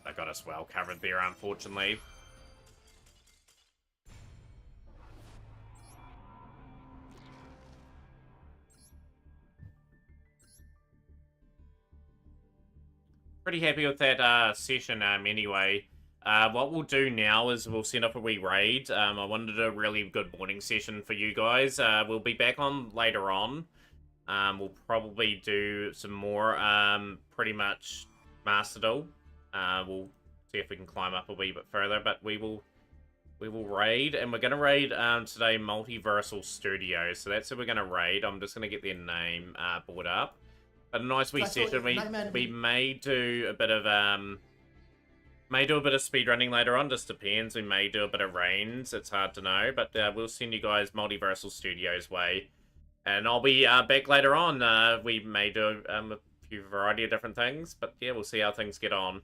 They got us well covered there, unfortunately. Pretty happy with that session anyway. What we'll do now is we'll send up a wee raid. I wanted to do a really good morning session for you guys. We'll be back on later on. We'll probably do some more pretty much Master Duel. We'll see if we can climb up a wee bit further, but we will raid, and we're going to raid today Multiversal Studios. So that's who we're going to raid. I'm just going to get their name brought up. But a nice wee session. We may do a bit of speedrunning later on. Just depends. We may do a bit of rains. It's hard to know, but we'll send you guys Multiversal Studios way, and I'll be back later on. We may do a few variety of different things, but yeah, we'll see how things get on.